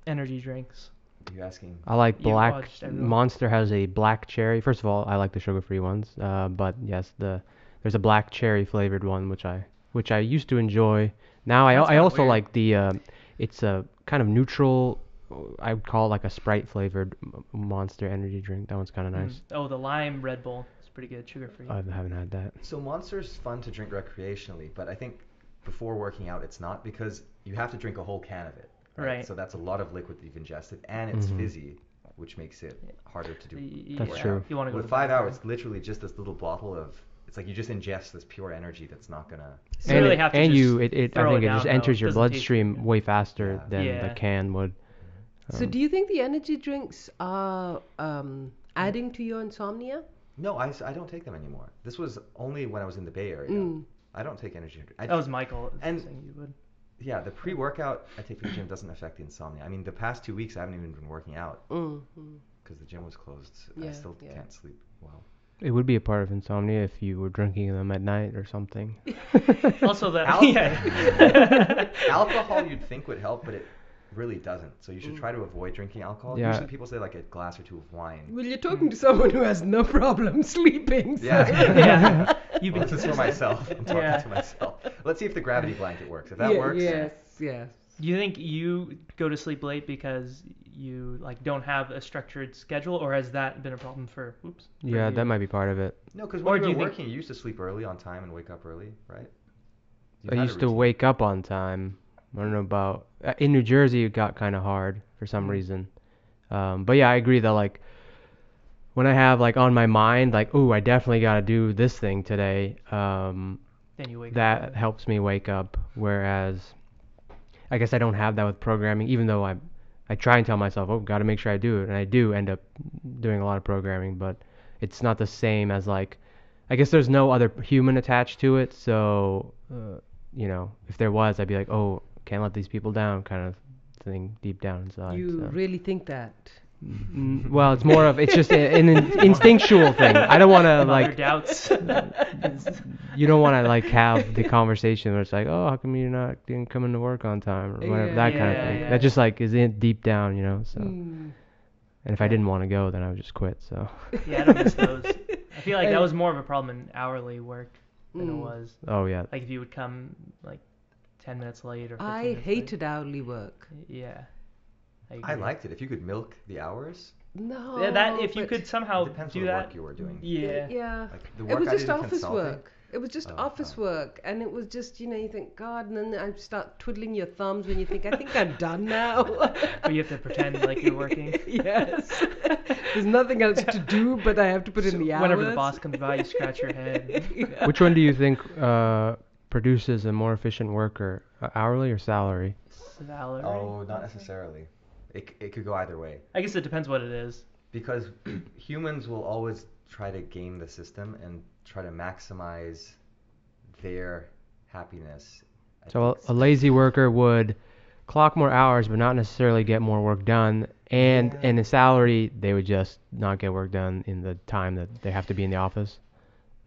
energy drinks? Are you asking? I like You black. watched everyone. Monster has a black cherry. First of all, I like the sugar-free ones. But yes, there's a black cherry flavored one which I which I used to enjoy. Now I That's I kinda also weird. like the it's a kind of neutral. I would call it like a Sprite flavored Monster energy drink. That one's kind of nice. Oh, the lime Red Bull. It's pretty good, sugar free. I haven't had that. So Monster's fun to drink recreationally, but I think before working out it's not, because you have to drink a whole can of it. Right. So that's a lot of liquid that you've ingested, and it's fizzy, which makes it harder to do. That's Yeah, true. You want to go With to 5 bed, hours, right? it's literally just this little bottle of. It's like you just ingest this pure energy that's not gonna. So you really have to and just I throw think it it just down, enters though. your It doesn't taste bloodstream good. way faster Yeah. than the Yeah. can would. So do you think the energy drinks are adding to your insomnia? No, I don't take them anymore. This was only when I was in the Bay Area. I don't take energy drink. That was Michael And- saying you would. Yeah, the pre-workout I take at the gym doesn't affect the insomnia. I mean, the past 2 weeks I haven't even been working out because the gym was closed. I Yeah, still yeah. can't sleep well. It would be a part of insomnia if you were drinking them at night or something. Also, that Al- yeah. Alcohol you'd think would help, but it really doesn't. So you should try to avoid drinking alcohol. Yeah. Usually people say like a glass or two of wine. Well, you're talking to someone who has no problem sleeping. So. Yeah. Yeah. You've Well, been this is for myself. I'm talking Yeah. to myself. Let's see if the gravity blanket works. If that works, Yes, yes. Do you think you go to sleep late because you like don't have a structured schedule, or has that been a problem for? Yeah, you? that might be part of it. no, because Or when do you you were think- working, you used to sleep early on time and wake up early, right? You I had a used to routine. wake up on time. I don't know about in New Jersey. It got kind of hard for some reason. But yeah, I agree that like when I have like on my mind like, oh, I definitely got to do this thing today. Then you wake That up. helps me wake up. Whereas I guess I don't have that with programming. Even though I try and tell myself, oh, got to make sure I do it, and I do end up doing a lot of programming. But it's not the same as like. I guess there's no other human attached to it, so if there was, I'd be like, oh, can't let these people down, kind of thing deep down inside. You so. really think that? Well, it's more of it's just an instinctual thing. I don't want to Other like doubts. you don't want to like have the conversation where it's like, oh, how come you're not coming to work on time or whatever, that kind of Yeah, thing. yeah. That just like is in deep down, So, Mm. and if I didn't want to go, then I would just quit. So. Yeah, I don't miss those. I feel like that was more of a problem in hourly work than it was. Oh yeah. Like if you would come like 10 minutes late or 15 I minutes hated hourly work. late. Yeah. I liked it. If you could milk the hours, No. Yeah, that if you but- could somehow it depends do on the that. work you were doing. Yeah. Yeah. Like the It work was I just did in office consulting, work. It was just Oh, office oh. work, and it was just you think God, and then I start twiddling your thumbs when you think I think I'm done now. But you have to pretend like you're working. Yes. There's nothing else to do, but I have to put in the hours. Whenever the boss comes by, you scratch your head. Yeah. Which one do you think produces a more efficient worker, hourly or salary? Salary. Oh, not necessarily. It could go either way. I guess it depends what it is. Because humans will always try to game the system and try to maximize their happiness. So a lazy worker would clock more hours but not necessarily get more work done, and Yeah. in a salary they would just not get work done in the time that they have to be in the office.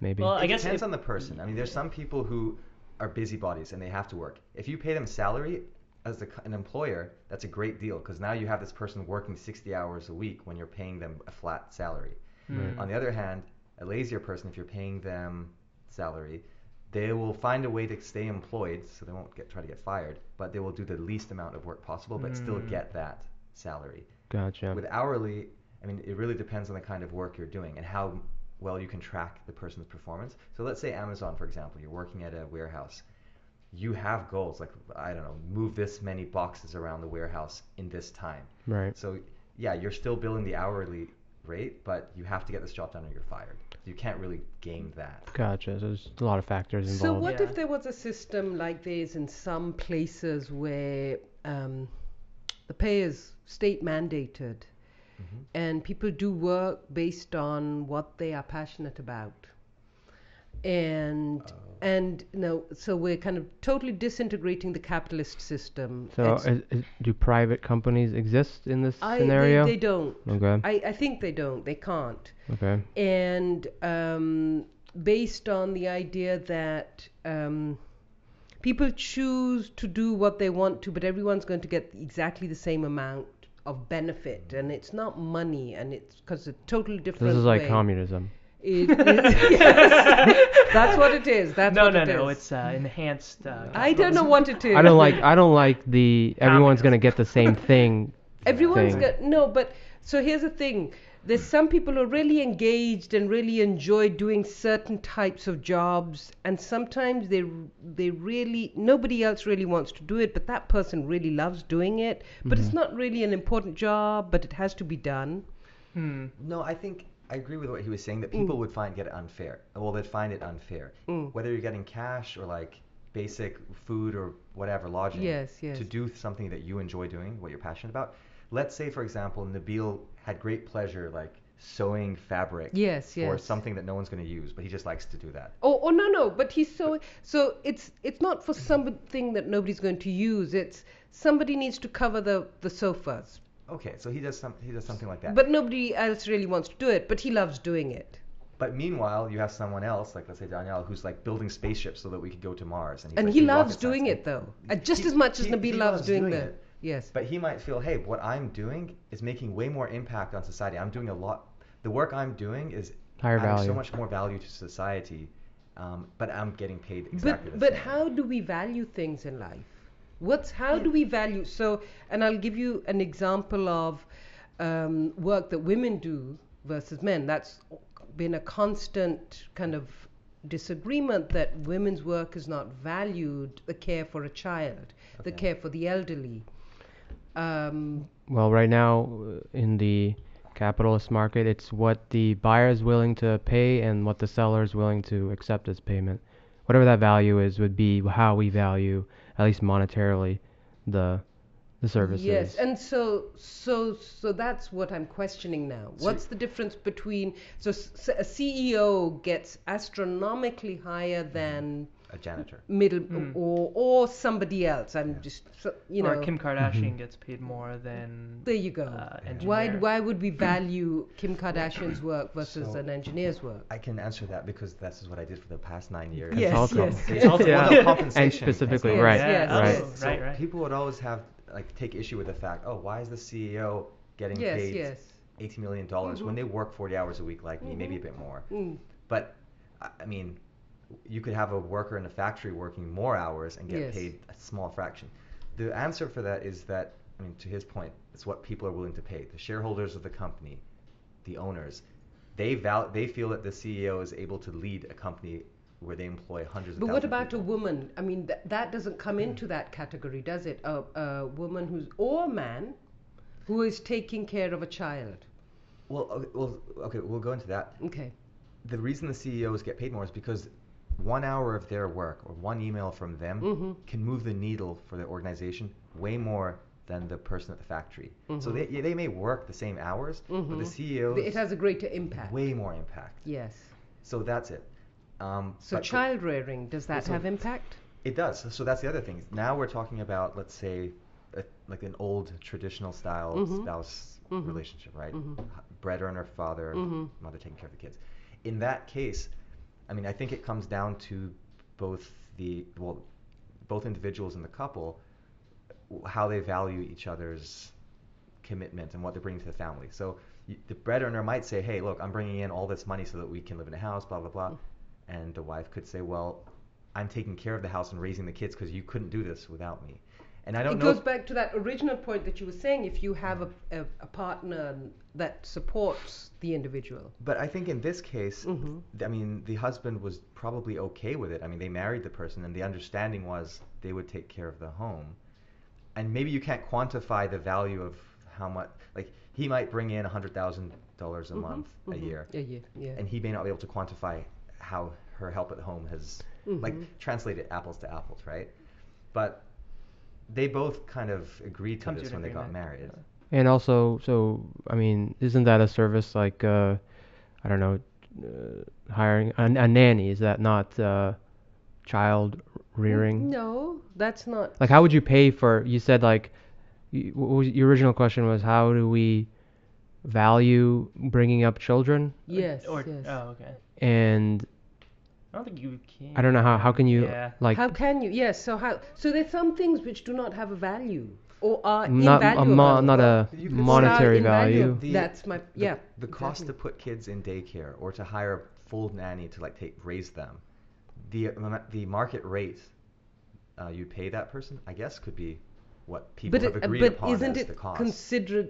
Maybe. Well, I It guess depends if- on the person. I mean, there's some people who are busybodies and they have to work. If you pay them salary as an employer, that's a great deal because now you have this person working 60 hours a week when you're paying them a flat salary. Hmm. On the other hand, a lazier person, if you're paying them salary, they will find a way to stay employed, so they won't try to get fired, but they will do the least amount of work possible, but still get that salary. Gotcha. With hourly, I mean, it really depends on the kind of work you're doing and how well you can track the person's performance. So let's say Amazon, for example, you're working at a warehouse. You have goals, like, I don't know, move this many boxes around the warehouse in this time. Right. So, yeah, you're still billing the hourly rate, but you have to get this job done or you're fired. You can't really game that. Gotcha. So there's a lot of factors So involved. what Yeah. if there was a system like this in some places where the pay is state mandated and people do work based on what they are passionate about? And so we're kind of totally disintegrating the capitalist system. So do private companies exist in this scenario? They don't. Okay. I think they don't. They can't. Okay. And based on the idea that people choose to do what they want to, but everyone's going to get exactly the same amount of benefit, and it's not money, and it's because it's a totally different This is like way. communism. Yes, that's what it is. That's no, what no, it no. is. It's enhanced. I don't know capitalism. what it is. I don't like the everyone's gonna get the same thing. Everyone's thing. got no, but so here's the thing. There's some people who are really engaged and really enjoy doing certain types of jobs, and sometimes they really nobody else really wants to do it, but that person really loves doing it. But it's not really an important job, but it has to be done. No, I think I agree with what he was saying, that people would get it unfair. Well, they'd find it unfair. Whether you're getting cash or like basic food or whatever, lodging, Yes. to do something that you enjoy doing, what you're passionate about. Let's say, for example, Nabil had great pleasure like sewing fabric Yes, for yes. something that no one's going to use, but he just likes to do that. Oh no, but he's so it's not for something that nobody's going to use. It's somebody needs to cover the sofas. Okay, so he does something like that. But nobody else really wants to do it, but he loves doing it. But meanwhile, you have someone else, like let's say Danielle, who's like building spaceships so that we could go to Mars, and, he's And like he doing loves rocket doing science. it though. Just as much as Nabil he loves doing doing the it. yes. But he might feel, hey, what I'm doing is making way more impact on society. I'm doing a lot. The work I'm doing is Higher adding value. so much more value to society, but I'm getting paid exactly the But same. how do we value things in life? How do we value? So, and I'll give you an example of work that women do versus men. That's been a constant kind of disagreement, that women's work is not valued. The care for a child, the Okay. care for the elderly. Well, right now in the capitalist market, it's what the buyer is willing to pay and what the seller is willing to accept as payment. Whatever that value is would be how we value, at least monetarily, the services. Yes, and so that's what I'm questioning now. What's the difference between a CEO gets astronomically higher than A janitor. middle or somebody else? I'm just Or Kim Kardashian gets paid more than. There you go. Engineer. Why would we value Kim Kardashian's work versus So- an engineer's work? I can answer that because this is what I did for the past 9 years. Yes, also- yes. It's also Yeah. one of compensation. And specifically, Yes, right, yes, right. yes. So Right. people would always take issue with the fact, oh, why is the CEO getting Yes, paid yes. $80 million when they work 40 hours a week like me, maybe a bit more. But I mean, you could have a worker in a factory working more hours and get Yes. paid a small fraction. The answer for that is that, I mean, to his point, it's what people are willing to pay. The shareholders of the company, the owners, they feel that the CEO is able to lead a company where they employ hundreds of But thousands what of about a people. woman? I mean, that doesn't come into that category, does it? A woman or a man who is taking care of a child. Well, okay, we'll go into that. Okay. The reason the CEOs get paid more is because 1 hour of their work or one email from them can move the needle for the organization way more than the person at the factory. So they may work the same hours, but the CEOs It has a greater impact. way more impact. Yes. So that's it. So But child rearing, does that so- have impact? it does. So that's the other thing. Now we're talking about, let's say, like an old traditional style spouse relationship, right? Bread earner, father, mother taking care of the kids. In that case, I mean, I think it comes down to both individuals in the couple, how they value each other's commitment and what they're bringing to the family. So the bread earner might say, hey, look, I'm bringing in all this money so that we can live in a house, blah, blah, blah. And the wife could say, well, I'm taking care of the house and raising the kids because you couldn't do this without me. And I don't It know. goes back to that original point that you were saying, if you have a partner that supports the individual. But I think in this case, I mean, the husband was probably okay with it. I mean, they married the person, and the understanding was they would take care of the home. And maybe you can't quantify the value of how much. Like, he might bring in $100,000 a month, a year, Yeah. and he may not be able to quantify how her help at home has, like, translated apples to apples, right? But they both kind of agreed to Come to this an when they got agreement. married. And also, so I mean, isn't that a service like I don't know, hiring a nanny? Is that not child rearing? No, that's not. Like, how would you pay for? You said like, your original question was how do we value bringing up children? Yes. Or, yes. Oh, okay. And I don't think you can. I don't know how can you Yeah. like How can you? Yes. So there's some things which do not have a value or are not invaluable. not a You could monetary Or are value. invaluable. That's my The cost to put kids in daycare or to hire full nanny to like raise them, the market rate you pay that person, I guess, could be what people have agreed upon isn't as it the cost. considered?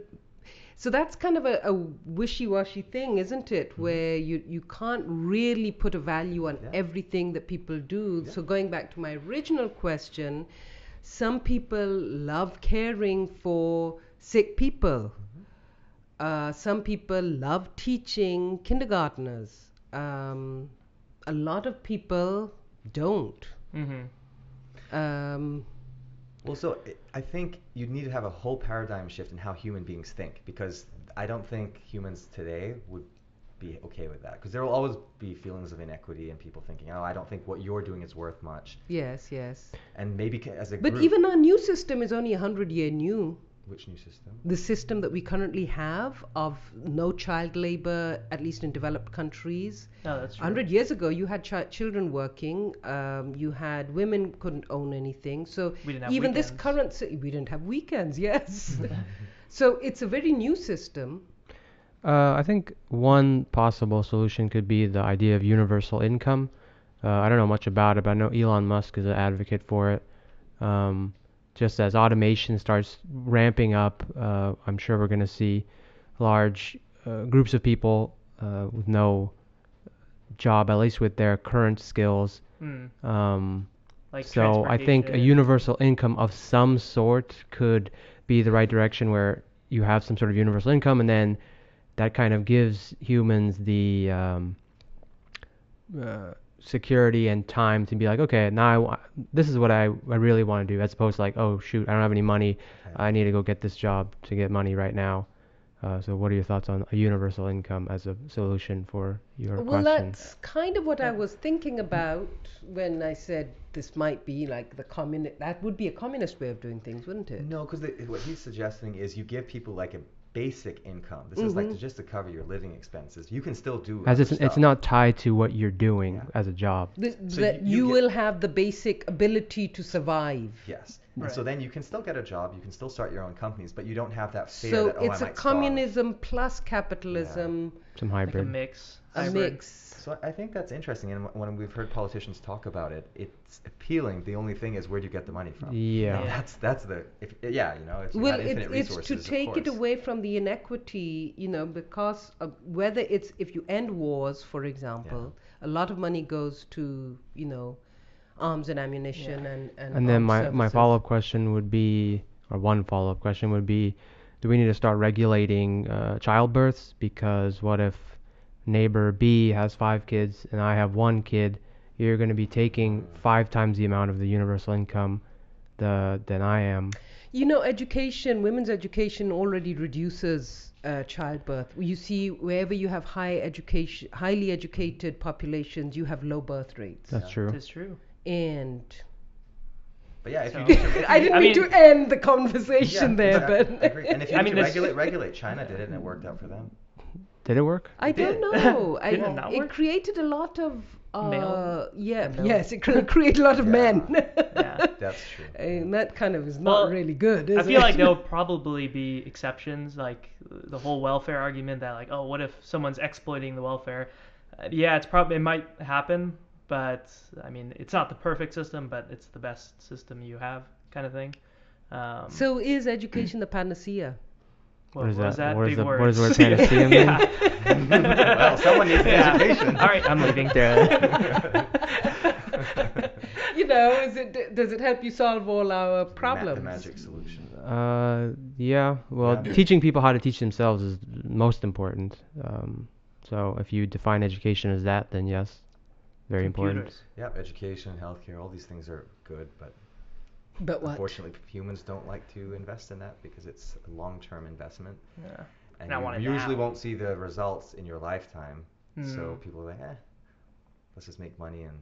So that's kind of a wishy-washy thing, isn't it? Where you can't really put a value on everything that people do. So going back to my original question, some people love caring for sick people. Some people love teaching kindergartners. A lot of people don't. Well, so I think you need to have a whole paradigm shift in how human beings think, because I don't think humans today would be okay with that, because there will always be feelings of inequity and people thinking, oh, I don't think what you're doing is worth much. Yes, yes. And maybe as a But group. even our new system is only 100-year new. Which new system? The system that we currently have of no child labor, at least in developed countries. No, that's true. 100 years ago, you had children working. You had women couldn't own anything. So We didn't have even weekends. this current, we didn't have weekends. Yes. So it's a very new system. I think one possible solution could be the idea of universal income. I don't know much about it, but I know Elon Musk is an advocate for it. Just as automation starts ramping up, I'm sure we're going to see large groups of people with no job, at least with their current skills. Like So I think a transportation. universal income of some sort could be the right direction, where you have some sort of universal income, and then that kind of gives humans the security and time to be like, okay, now this is what I really want to do, as opposed to like, oh shoot, I don't have any money, I need to go get this job to get money right now. So what are your thoughts on a universal income as a solution for your Well, question? that's kind of what I was thinking about when I said this might be like that would be a communist way of doing things, wouldn't it? No, because what he's suggesting is you give people like a basic income. This is like just to cover your living expenses. You can still do As other it's stuff. not tied to what you're doing as a job. So That you you get- will have the basic ability to survive. Yes. Right. And so then you can still get a job, you can still start your own companies, but you don't have that fear So that, oh, I it's a might starve. communism plus capitalism, Some Like a hybrid. mix. a hybrid. mix. So I think that's interesting, and when we've heard politicians talk about it, it's appealing. The only thing is, where do you get the money from? Yeah. That's the if you know, if you Well, had infinite it's resources, to take of it course. away from the inequity, because whether it's if you end wars, for example, a lot of money goes to arms and ammunition And then armed my services. follow-up question would be, or one follow-up question would be, do we need to start regulating childbirths? Because what if neighbor B has 5 kids and I have 1 kid? You're going to be taking 5 times the amount of the universal income than I am. Women's education already reduces childbirth. You see, wherever you have highly educated populations, you have low birth rates. That's true. It's true. And But yeah, if So- you need to, I didn't mean to end the conversation there, exactly. but I agree. And if you I need mean, to this- regulate, China did it and it worked out for them. Did it work? I don't did. know. Did it not It work? created a lot of Male? yes, it created a lot of men. Yeah. That's true. And that kind of is not Well, really good, is I feel it? like there'll probably be exceptions, like the whole welfare argument that like, oh, what if someone's exploiting the welfare? Yeah, it might happen, but I mean, it's not the perfect system, but it's the best system you have, kind of thing. So is education the panacea? what What is was that? that? What Big is words. what does the word panacea mean? Yeah. Well, someone needs Yeah. education. All right, I'm leaving. Does it help you solve all our The problems? magic solution. Yeah. Well, Yeah. teaching people how to teach themselves is most important. So if you define education as that, then yes, very important. Computers. Yep, education, healthcare, all these things are good, but But what? unfortunately humans don't like to invest in that because it's a long-term investment. Yeah. And And I want it you usually now. won't see the results in your lifetime. So Mm. people are like, let's just make money and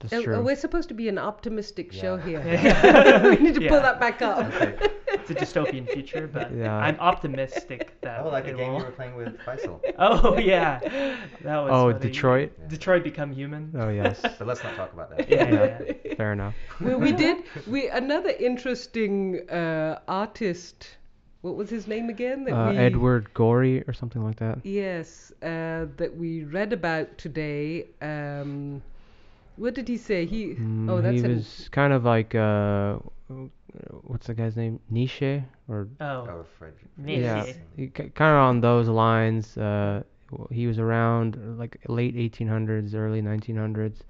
That's true. We're supposed to be an optimistic show Yeah. here. Yeah. We need to pull Yeah. that back up. Okay. It's a dystopian future, but Yeah. I'm optimistic that Oh, like a it game will. you were playing with Faisal. Oh yeah, that was. Oh, funny. Detroit? Detroit become human. Oh yes. But let's not talk about that. Yeah. Fair enough. We another interesting artist what was his name again? Edward Gorey or something like that. Yes, that we read about today. What did he say? He He was kind of like what's the guy's name? Nietzsche or Oh, Frederick. yeah, kind of on those lines. He was around like late 1800s, early 1900s.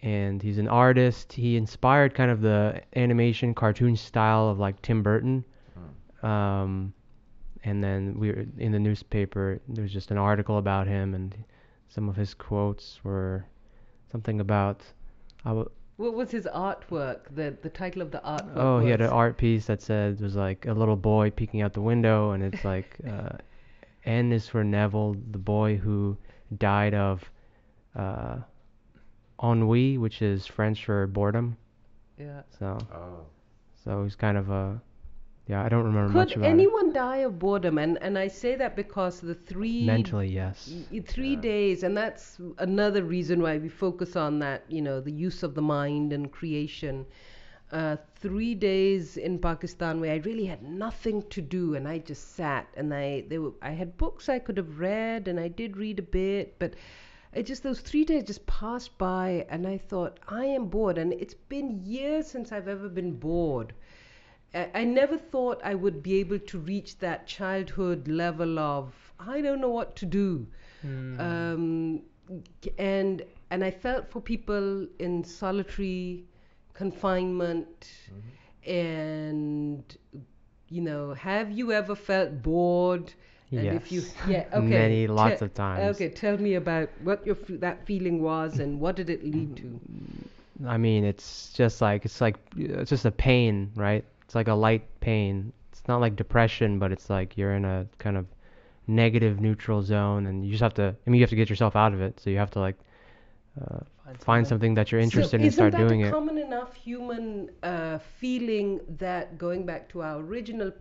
And he's an artist. He inspired kind of the animation cartoon style of like Tim Burton. And then we were in the newspaper. There was just an article about him, and some of his quotes were something about. What was his artwork? The title of the artwork. Oh, he had an art piece that said it was like a little boy peeking out the window, and it's like N is for Neville, the boy who died of ennui, which is French for boredom. Yeah. So he's kind of a. Yeah, I don't remember much Could about anyone die of boredom? And I say that because the mentally, yes. 3 days, and that's another reason why we focus on that, the use of the mind and creation. 3 days in Pakistan where I really had nothing to do, and I just sat, and I had books I could have read, and I did read a bit, but those 3 days just passed by, and I thought, I am bored, and it's been years since I've ever been bored. I never thought I would be able to reach that childhood level of I don't know what to do, and I felt for people in solitary confinement, and have you ever felt bored? And yes. If you, okay, lots of times. Okay, tell me about what that feeling was and what did it lead to? I mean, it's just a pain, right? It's like a light pain. It's not like depression, but it's like you're in a kind of negative neutral zone, and you just have to. You have to get yourself out of it. So you have to like find something that you're interested in and start doing it. Isn't that a common enough human feeling that, going back to our original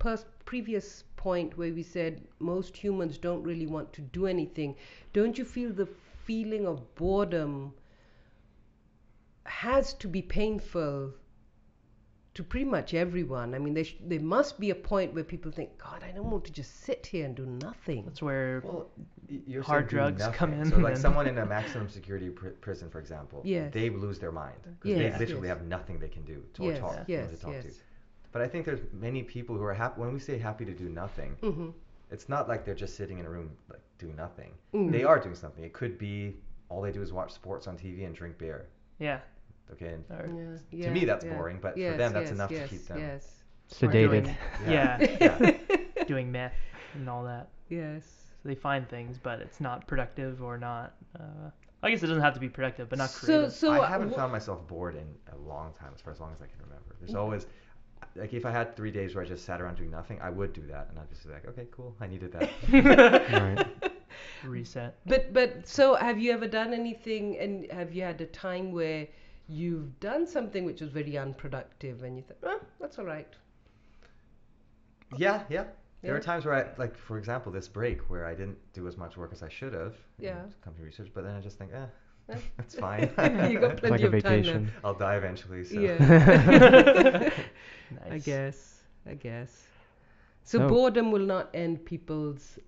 previous point where we said most humans don't really want to do anything, don't you feel the feeling of boredom has to be painful to pretty much everyone? I mean, there must be a point where people think, God, I don't want to just sit here and do nothing. That's where you're hard drugs come in. So like someone in a maximum security prison, for example, yes. they lose their mind because they literally have nothing they can do to talk to. But I think there's many people who are happy. When we say happy to do nothing, it's not like they're just sitting in a room like doing nothing. They are doing something. It could be all they do is watch sports on TV and drink beer. Yeah. Okay, to me that's boring, but for them that's enough to keep them sedated. Doing meth and all that. Yes. So they find things, but it's not productive or not. I guess it doesn't have to be productive, but not creative. So I haven't found myself bored in a long time, as long as I can remember. There's always, like, if I had 3 days where I just sat around doing nothing, I would do that, and I'd just be like, okay, cool, I needed that. Right. Reset. But so have you ever done anything, and have you had a time where you've done something which was very unproductive and you thought, that's all right? Yeah. There are times where I, like, for example, this break where I didn't do as much work as I should have. Company research, but then I just think, that's fine. You got plenty like a of vacation. time now. I'll die eventually. So. Yeah. Nice. I guess. So boredom will not end people's.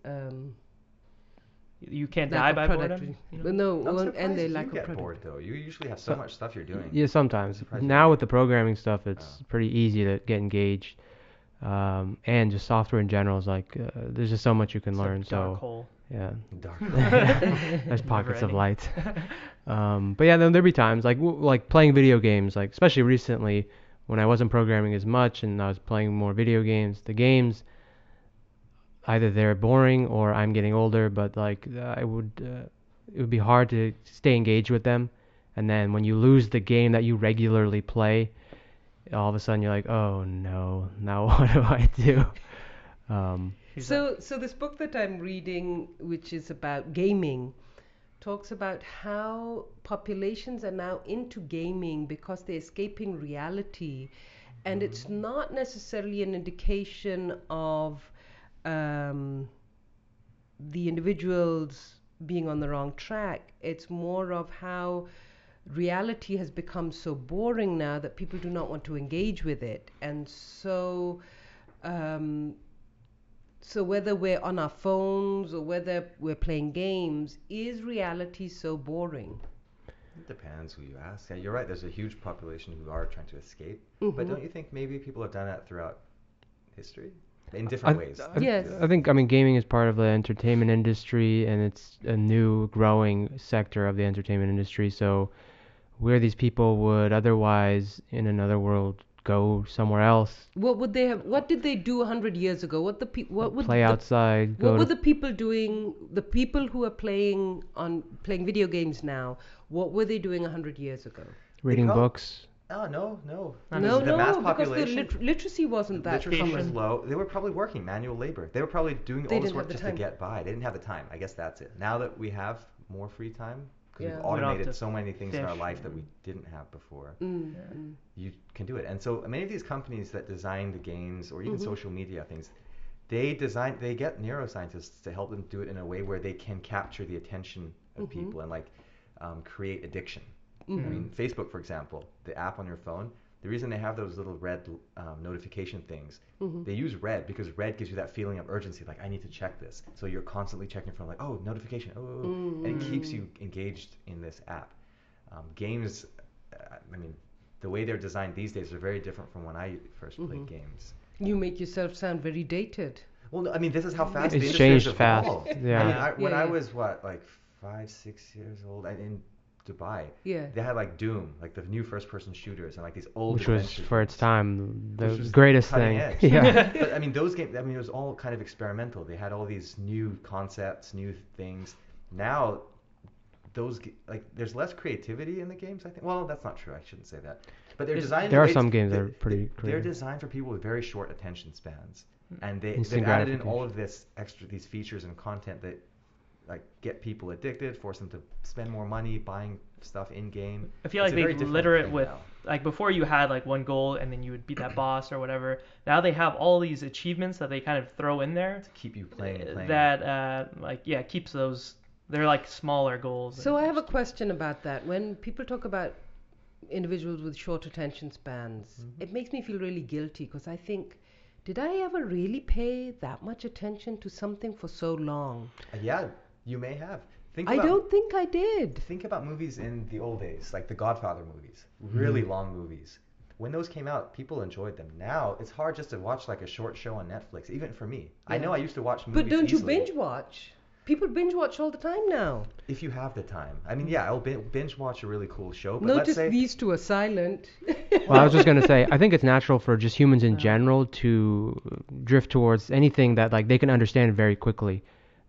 You can't die by boredom. But no, it won't end their lack of get product. bored though. You usually have so much stuff you're doing. Yeah, sometimes. Now with the programming stuff, it's pretty easy to get engaged, and just software in general is like there's just so much you can learn. Like dark hole. Yeah, Dark. there's pockets of light. But yeah, then there'll be times like playing video games, like especially recently when I wasn't programming as much and I was playing more video games. The games, either they're boring or I'm getting older, but like it would be hard to stay engaged with them. And then when you lose the game that you regularly play, all of a sudden you're like, oh no, now what do I do? So this book that I'm reading, which is about gaming, talks about how populations are now into gaming because they're escaping reality, and it's not necessarily an indication of the individuals being on the wrong track. It's more of how reality has become so boring now that people do not want to engage with it, and so so whether we're on our phones or whether we're playing games, is reality so boring? It depends who you ask. Yeah, you're right. There's a huge population who are trying to escape. Mm-hmm. But don't you think maybe people have done that throughout history? In different ways. Yes. I think, I mean, gaming is part of the entertainment industry, and it's a new growing sector of the entertainment industry. So where these people would otherwise, in another world, go somewhere else, What would they have? What did they do 100 years ago? What would play outside, What go were to the people doing? The people who are playing video games now. What were they doing 100 years ago? reading They prob- books. Oh, no. No, The mass because population, the literacy wasn't that literacy was common. low. They were probably working manual labor. They were probably doing They all this didn't work have the just time. to get by. They didn't have the time. I guess that's it. Now that we have more free time, because Yeah. we've We don't have automated to so many things in our fish life that and- we didn't have before, Mm. you can do it. And so many of these companies that design the games or even Mhm. social media things, they get neuroscientists to help them do it in a way where they can capture the attention of Mhm. people and create addiction. I Mhm. mean, Facebook, for example, the app on your phone, the reason they have those little red notification things, Mhm. they use red because red gives you that feeling of urgency, like I need to check this. So you're constantly checking your phone, like, oh, notification, and it keeps you engaged in this app. Games, I mean, the way they're designed these days are very different from when I first played games. You make yourself sound very dated. Well, no, I mean, this is how fast the It's industry has changed fast. evolved. Yeah. I mean, when Yeah, I yeah. was, 5-6 years old, in Dubai, Yeah. they had Doom, the new first-person shooters, and these old Which was, adventure for its games. time, the Which was greatest cutting thing. edge. Yeah. But I mean, those games, I mean, it was all kind of experimental. They had all these new concepts, new things. Now, there's less creativity in the games, I think. Well, that's not true. I shouldn't say that. But they're designed. There are some games that are pretty They're creative. designed for people with very short attention spans, and they've Instant added in all gratification. of these features and content that get people addicted, force them to spend more money buying stuff in game. I feel It's like a very they different litter it thing with now. before you had one goal and then you would beat that boss or whatever. Now they have all these achievements that they kind of throw in there Keep you playing and playing. that keeps those. They're smaller goals. So I have a question about that. When people talk about individuals with short attention spans, it makes me feel really guilty because I think, did I ever really pay that much attention to something for so long? Yeah, you may have. I don't think I did. Think about movies in the old days, like the Godfather movies, really long movies. When those came out, people enjoyed them. Now, it's hard just to watch a short show on Netflix, even for me. I Yeah. know I used to watch movies But don't you easily. binge watch? People binge watch all the time now. If you have the time. I mean, yeah, I'll binge watch a really cool show, but Notice let's say... these two are silent. Well, I was just gonna say, I think it's natural for just humans in general to drift towards anything that they can understand very quickly.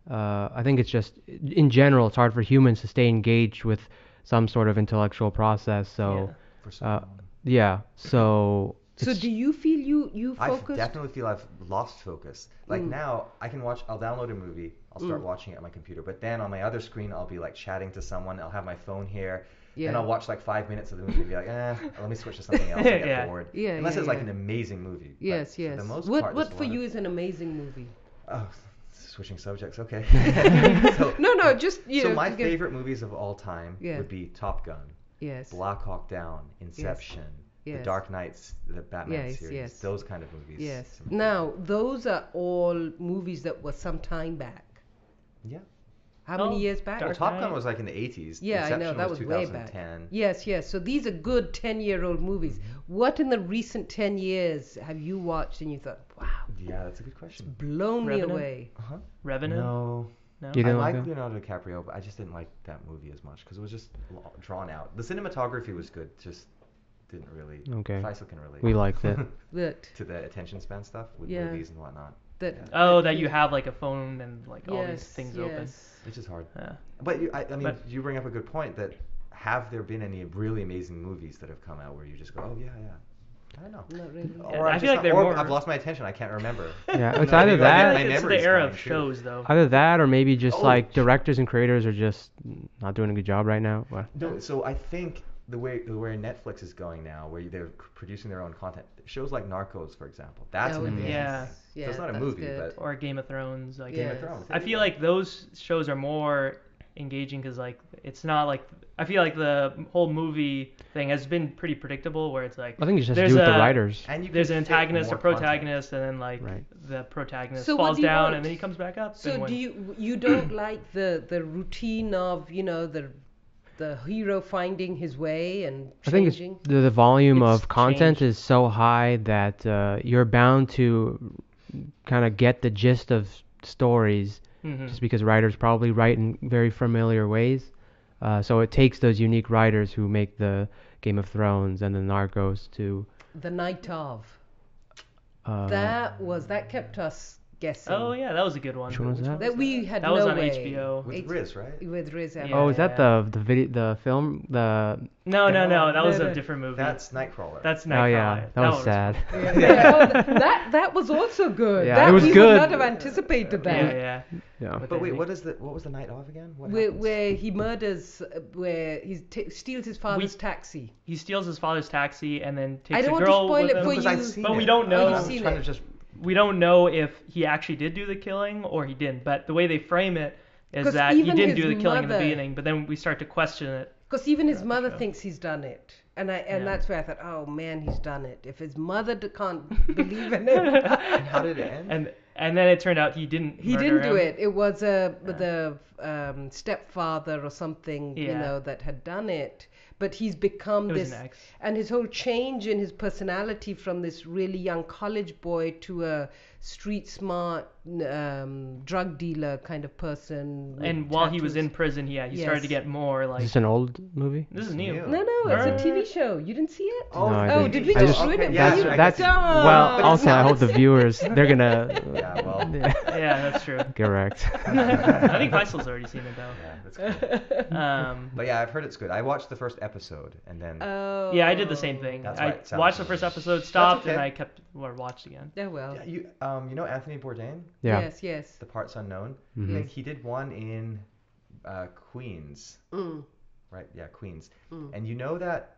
I think it's just, in general, it's hard for humans to stay engaged with some sort of intellectual process. So, For so long. yeah. So. So it's- do you feel you I focused? definitely feel I've lost focus. Now, I'll download a movie, I'll start watching it on my computer, but then on my other screen, I'll be chatting to someone, I'll have my phone here, Yeah. and I'll watch 5 minutes of the movie and be let me switch to something else, I get Yeah. bored. Yeah, Unless yeah, it's yeah. an amazing movie. But Yes, for yes. the most What part, what there's a for lot you of- is an amazing movie? Oh, switching subjects, okay. No, just So my to get- favorite movies of all time Yeah. would be Top Gun, Yes. Black Hawk Down, Inception, The Yes. Dark Knights, the Batman Yes, series, yes. those kind of movies. Yes. to me. Now those are all movies that were some time back. Yeah. How many Oh, years back? Well, Dark Top Knight. Gun was in the 80s. Yeah, I Inception know that was way back. 2010. Yes, yes. So these are good 10-year-old movies. Mm-hmm. What in the recent 10 years have you watched and you thought, wow, Yeah, that's a good question. blown me Revenant? away? Uh-huh. Revenant. No. No? You I didn't like like it? Leonardo DiCaprio, but I just didn't like that movie as much because it was just drawn out. The cinematography was good, just didn't really. Okay. Faisal can relate. We liked it. That To the attention span stuff with Yeah. movies and whatnot. that. Yeah. Oh, that you have a phone and all these Yes, things open. yes. Which is hard. Yeah. But I mean, But- you bring up a good point that have there been any really amazing movies that have come out where you just go, oh yeah, yeah. I don't know. Not really. Yeah, Or I I'm feel just like they're or more- I've lost my attention. I can't remember. Yeah, it's No, either maybe I that- didn't- my It's the memory's era gone, of too. shows, though. Either that or maybe just Oh, directors and creators are just not doing a good job right now. Well, No, so I think the way Netflix is going now, where they're producing their own content, shows like Narcos, for example, that's Oh, amazing. Yeah. Yeah, So it's not a that's movie, good. but Or Game of Thrones. Game Yes. of Thrones. I feel like those shows are more engaging because it's not like I feel like the whole movie thing has been pretty predictable, where it's like I think you just have to there's do with the a- writers. And you can there's an fit antagonist, a more content. protagonist, and then like Right. the protagonist So what falls do you down want? and then he comes back up. So and do you don't like the routine of the hero finding his way and I think it's changing? the volume It's of content changed. is so high that you're bound to kind of get the gist of stories Mhm. just because writers probably write in very familiar ways. So it takes those unique writers who make the Game of Thrones and the Narcos to. The night of. Uh, That kept us guessing. Oh yeah, that was a good one. Which one was that? That we had That no was on way. HBO. With H- Riz, right? With Riz Yeah. Ahmed. Oh, is that yeah. the video, the film, the? No, that was No, a no. different movie. That's Nightcrawler. That's Oh Nightcrawler. yeah, that was sad. That was also good. Yeah, that it was we good. would not have anticipated that. Yeah. Yeah. But wait, what was the night of again? What Where, happens? where he murders, where he steals his father's taxi. He steals his father's taxi and then I takes don't a want to girl spoil with it him. for Because you. I've seen But it. we don't know. you've I'm seen trying it. to just We don't know if he actually did do the killing or he didn't. But the way they frame it is 'Cause that he even didn't his do the killing in the mother- beginning. But then we start to question it. Because even his Throughout the mother show. thinks he's done it. And Yeah. that's where I thought, oh man, he's done it. If his mother can't believe in it. And how did it end? And then it turned out he didn't. He murder didn't do him. it. It was the stepfather or something, Yeah. that had done it. But he's become It was this, an ex. and his whole change in his personality from this really young college boy to a street smart drug dealer kind of person. with And while he was in tattoos. prison, he started to Yes. get more Is like. this an old movie? This is new. New. No, it's a Uh, TV show. You didn't see it? No, I Oh, didn't. did we I just just- ruin it? yeah, for you? I That's guess- Dumb. well. But Also, it's I not- hope the viewers they're gonna. Yeah, well. Yeah, that's true. Correct. I think Faisal's already seen it though. Yeah, that's cool. But yeah, I've heard it's good. I watched the first episode and then Oh. Yeah, I did the same thing. That's why I it sounds watched the first episode, stopped, okay. and I kept watched again. Oh well. yeah, you know Anthony Bourdain, Yeah. Yes. The Parts Unknown. Mhm. I think he did one in Queens, Mm. right? Yeah, Queens. Mm. And you know that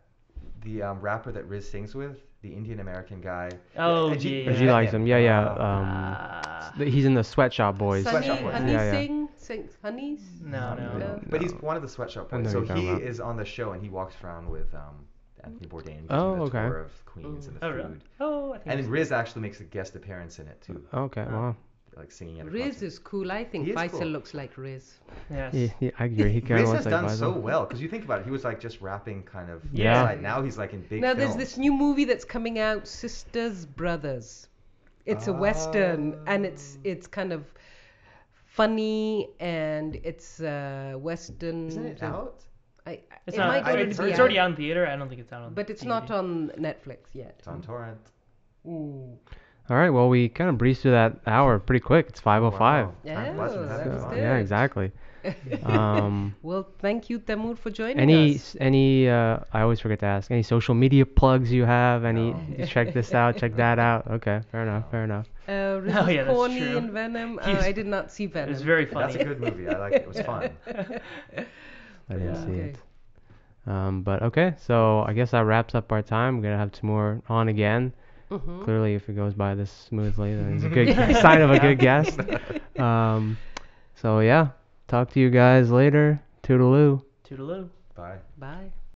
the rapper that Riz sings with, the Indian American guy. Oh, Ajit- yeah. She met likes him. Yeah, yeah. Ah. He's in the Sweatshop Boys. Honey, Sweatshop Boys. Honey Yeah, yeah. sings Honeys? No. But he's one of the Sweatshop I know Boys. So who you're talking he about. is on the show and he walks around with Anthony Bourdain. Oh, doing the okay. tour of Queens and the Oh, food. really? Oh, I think. And it's- Riz actually makes a guest appearance in it too, Okay. Wow. like singing at a Riz concert. is cool. I think He is Faisal cool. looks like Riz. Yes. I agree. He kind of Riz looks has like done so Faisal. well because you think about it, he was like just rapping kind of Yeah. outside. Now he's like in big Now films. there's this new movie that's coming out, Sisters Brothers. It's a western and it's kind of funny and it's western. Isn't it out? It's it not. might already It's, be it's out, already on theater. I don't think it's out on. but it's TV. not on Netflix yet. It's on torrent. Ooh. All right. Well, we kind of breezed through that hour pretty quick. It's 5:05. Wow. Yeah, Time flies when that having was fun. good. Yeah, exactly. Well, Thank you, Timur, for joining us. I always forget to ask, any social media plugs you have? Any, No. you check this out, check that out. Okay, fair enough. Riz Oh, yeah, that's Corny true. and Venom. He's- I did not see Venom. It was very That's funny. a good movie. I like it. It was fun. I didn't Yeah. see Okay. it. But okay, so I guess that wraps up our time. We're gonna have Timur on again. Mhm. Clearly, if it goes by this smoothly, then it's a good sign of a good guest. So yeah, talk to you guys later. Toodaloo. Toodaloo. Bye. Bye.